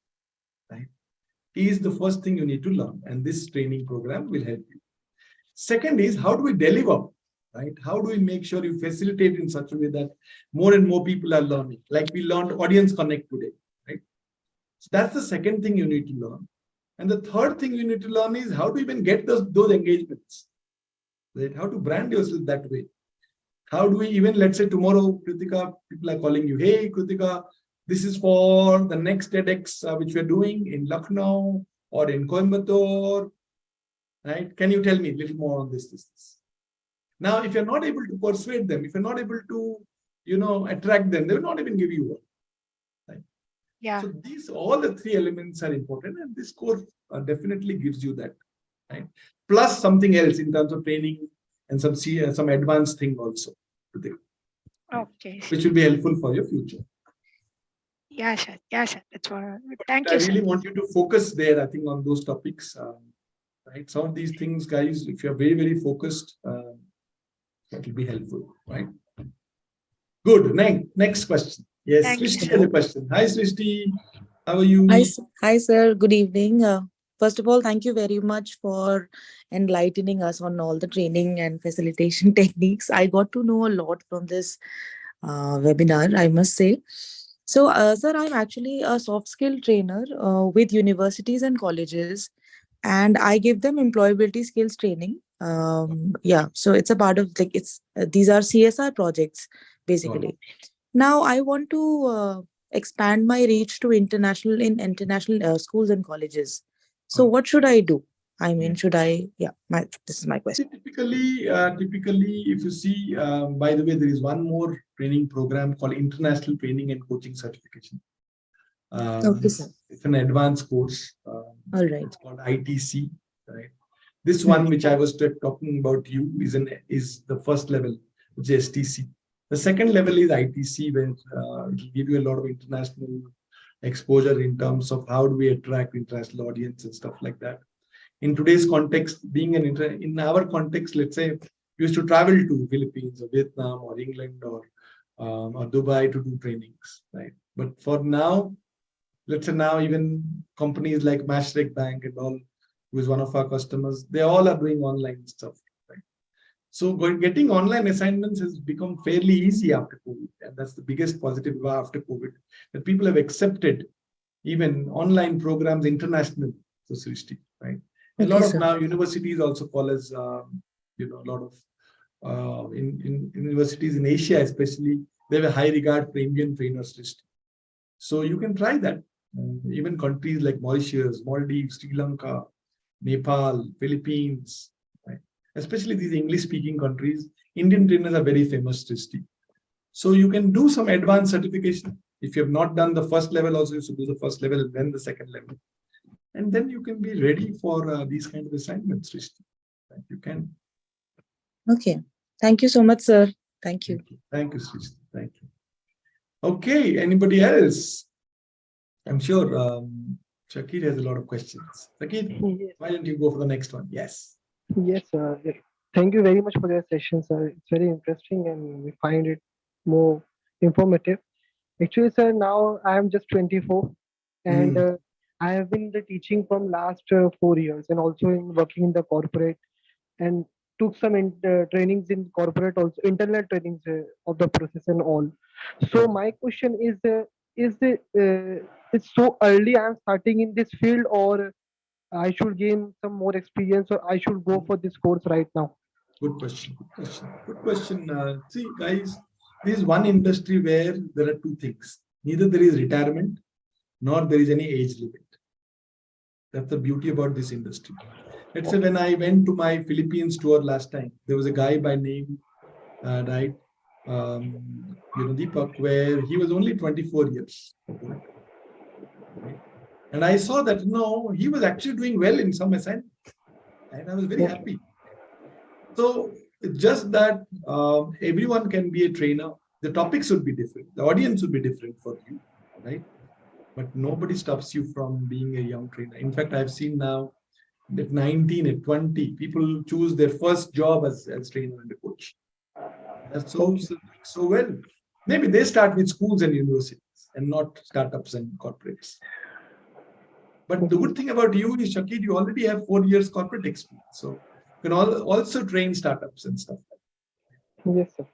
right? Is the first thing you need to learn, and this training program will help you. Second is, how do we deliver, right? How do we make sure you facilitate in such a way that more and more people are learning? Like we learned Audience Connect today, right? So that's the second thing you need to learn. And the third thing you need to learn is how to even get those engagements, right? How to brand yourself that way. How do we even, let's say tomorrow, Kritika, people are calling you, hey, Kritika, this is for the next TEDx which we're doing in Lucknow or in Coimbatore, right? Can you tell me a little more on this? Now, if you're not able to persuade them, if you're not able to, attract them, they will not even give you one. Right? Yeah. So all the 3 elements are important, and this course definitely gives you that, right? Plus something else in terms of training and some advanced thing also. Okay. Which will be helpful for your future. Yeah, sir. Yeah, sir. That's what. Thank you. I really want you to focus there, I think, on those topics. Right? Some of these things, guys, if you're very, very focused, that will be helpful, right? Good. Next question. Yes, Srishti has a question. Hi, Srishti. How are you? Hi, sir. Good evening. First of all, thank you very much for enlightening us on all the training and facilitation techniques. I got to know a lot from this webinar, I must say. So, sir, I'm actually a soft skill trainer with universities and colleges, and I give them employability skills training. So it's a part of these are CSR projects basically. Now I want to expand my reach to international schools and colleges. So what should I do? I mean, should I? Yeah, this is my question. Typically, if you see, by the way, there is one more training program called International Training and Coaching Certification. Okay, sir. It's an advanced course. All right. It's called ITC. Right. This one, which I was talking about you, is the first level, which is STC. The second level is ITC, where it will give you a lot of international exposure in terms of how do we attract international audience and stuff like that. In today's context, being in our context, let's say we used to travel to Philippines or Vietnam or England or Dubai to do trainings, right? But for now, let's say now even companies like Masterclass Bank and all, who is one of our customers, they all are doing online stuff, right? So getting online assignments has become fairly easy after COVID, and that's the biggest positive after COVID, that people have accepted even online programs international to Srishti, right? A lot of now universities also call us, a lot of in universities in Asia, especially, they have a high regard for Indian trainers list. So you can try that. Even countries like Mauritius, Maldives, Sri Lanka, Nepal, Philippines, right? Especially these English-speaking countries, Indian trainers are very famous, Srishti. So you can do some advanced certification. If you have not done the first level, also you should do the first level and then the second level. And then you can be ready for these kind of assignments, Srishti. Right? You can. Okay. Thank you so much, sir. Thank you. Thank you, Srishti. Thank you. Okay. Anybody else? I'm sure Shakir has a lot of questions. Shakir, why don't you go for the next one? Yes. Yes, sir. Thank you very much for your session, sir. It's very interesting and we find it more informative. Actually, sir, now I am just 24 and I have been the teaching from last 4 years and also in working in the corporate and took some trainings in corporate, also internal trainings of the process and all. So my question is it's so early I'm starting in this field, or I should gain some more experience, or I should go for this course right now? Good question. Good question. See, guys, this is one industry where there are two things. Neither there is retirement, nor there is any age limit. That's the beauty about this industry. Let's say when I went to my Philippines tour last time, there was a guy by name, Deepak, where he was only 24 years old. Right? And I saw that, he was actually doing well in some assignments. And I was very happy. So it's just that everyone can be a trainer. The topics would be different. The audience would be different for you, right? But nobody stops you from being a young trainer. In fact, I've seen now at 19, at 20, people choose their first job as trainer and a coach. That's so well. Maybe they start with schools and universities and not startups and corporates. But the good thing about you is, Shakir, you already have 4 years corporate experience. So you can also train startups and stuff. Yes, sir.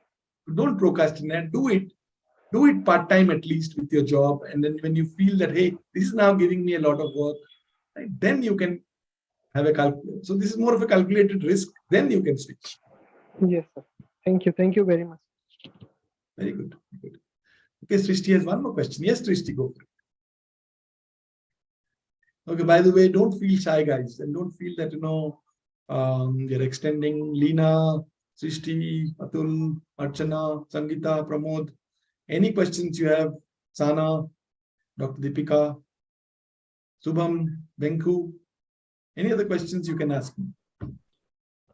Don't procrastinate. Do it part-time at least with your job. And then when you feel that, hey, this is now giving me a lot of work, right, then you can have a calculation. So this is more of a calculated risk. Then you can switch. Yes, sir. Thank you. Thank you very much. Very good. Okay, Srishti has one more question. Yes, Srishti, go for it. Okay, by the way, don't feel shy, guys, and don't feel that, you're extending. Leena, Srishti, Atul, Archana, Sangeeta, Pramod. Any questions you have? Sana, Dr. Deepika, Subham, Venku. Any other questions you can ask me?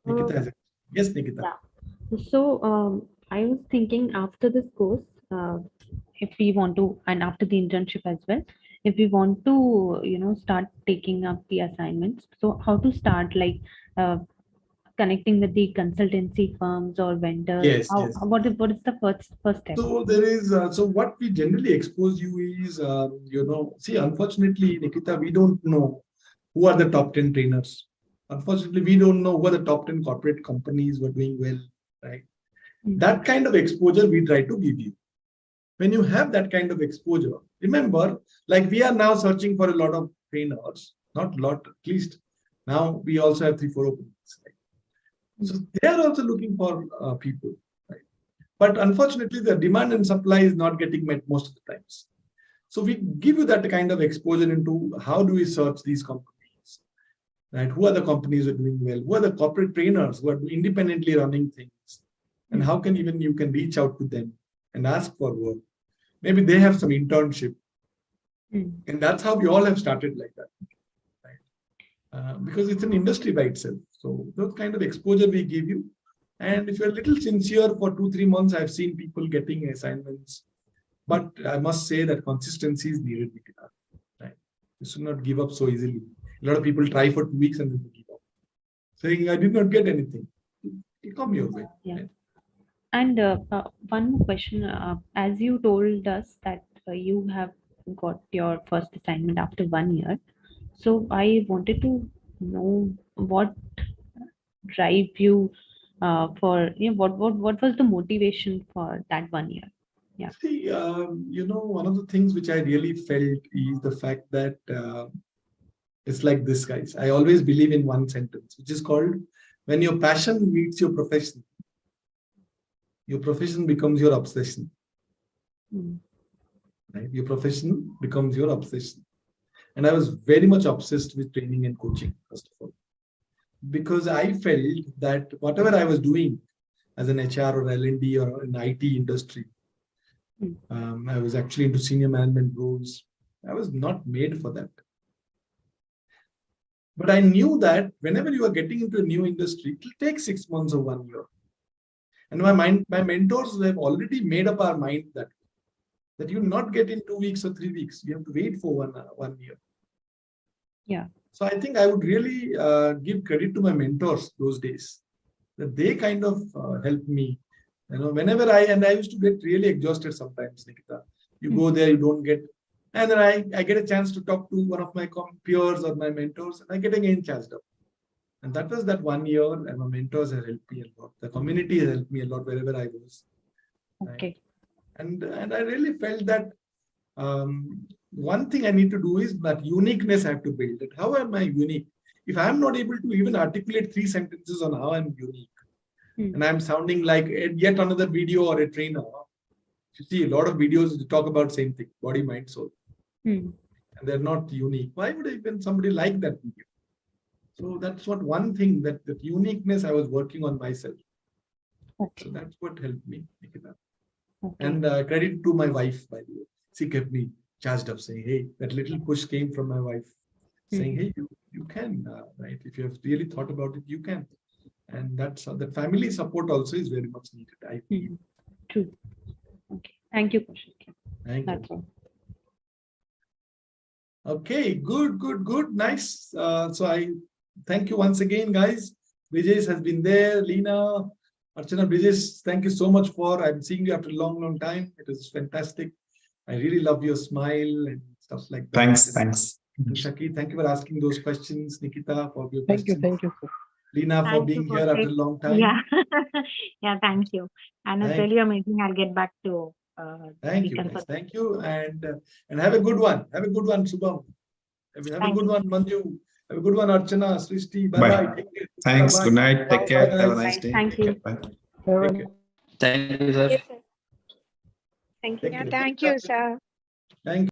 Nikita has a question. Yes, Nikita. Yeah. So I was thinking after this course, if we want to, and after the internship as well, if we want to, start taking up the assignments, so how to start, like connecting with the consultancy firms or vendors? Yes. What is the first step? So there is, so what we generally expose you is, see, unfortunately, Nikita, we don't know who are the top 10 trainers. Unfortunately, we don't know who are the top 10 corporate companies who are doing well, right? That kind of exposure we try to give you. When you have that kind of exposure, remember, like we are now searching for a lot of trainers, not a lot, at least now we also have 3-4 openings. Right? So they are also looking for people, right? But unfortunately, the demand and supply is not getting met most of the times. So we give you that kind of exposure into how do we search these companies, right? Who are the companies who are doing well? Who are the corporate trainers who are independently running things? And how can even you can reach out to them and ask for work? Maybe they have some internship. And that's how we all have started like that. Right? Because it's an industry by itself. So those kind of exposure we give you. And if you're a little sincere for 2-3 months, I've seen people getting assignments. But I must say that consistency is needed. Right? You should not give up so easily. A lot of people try for 2 weeks and then they give up, saying, I did not get anything. It'll come your way. Yeah. Right? And one more question. As you told us that you have got your first assignment after 1 year. So I wanted to know what drive you for, what was the motivation for that 1 year? Yeah. See, one of the things which I really felt is the fact that it's like this, guys. I always believe in one sentence, which is called, when your passion meets your profession becomes your obsession. Right? Your profession becomes your obsession. And I was very much obsessed with training and coaching, first of all, because I felt that whatever I was doing as an HR or L&D or an IT industry, I was actually into senior management roles. I was not made for that. But I knew that whenever you are getting into a new industry, it will take 6 months or 1 year. And my mentors have already made up our mind that you not get in 2 weeks or 3 weeks. You have to wait for 1 year. Yeah. So I think I would really give credit to my mentors those days, that they kind of helped me. Whenever I used to get really exhausted sometimes, Nikita. You go there, you don't get, and then I get a chance to talk to one of my peers or my mentors, and I get again charged up. And that was that 1 year, and my mentors have helped me a lot. The community has helped me a lot wherever I was. Okay. Right? And I really felt that one thing I need to do is that uniqueness I have to build. That how am I unique? If I'm not able to even articulate 3 sentences on how I'm unique, and I'm sounding like yet another video or a trainer. You see a lot of videos that talk about same thing, body, mind, soul. And they're not unique. Why would even somebody like that video? So that's what one thing, that uniqueness I was working on myself. Okay. So that's what helped me, Nikita. Okay. And credit to my wife, by the way. She kept me charged up, saying, hey, that little push came from my wife, saying, hey, you can, right? If you have really thought about it, you can. And that's that family support also is very much needed, I feel. True. Okay. Thank you, Kaushik. Thank That's you. all. Okay, good. Nice. So I thank you once again, guys. Brijesh has been there. Leena, Archana, Brijesh, thank you so much for, I'm seeing you after a long time. It is fantastic. I really love your smile and stuff like that. Thanks. And Shaki, thank you for asking those questions. Nikita, for your questions. Thank you, sir. Leena, for being here after a long time. Yeah. Yeah, thank you. And it's really amazing. I'll get back to Thank you, guys. Thank you. And have a good one. Have a good one, Subham. Have a good one, Manju. Have a good one, Archana, Srishti. Bye-bye. Take care. Thanks. Bye-bye. Good night. Take care. Bye, Have a guys. nice day. Thank you. Bye. Take care. Thank you, sir. Thank you. Take Yeah, care. thank you, sir. Thank you.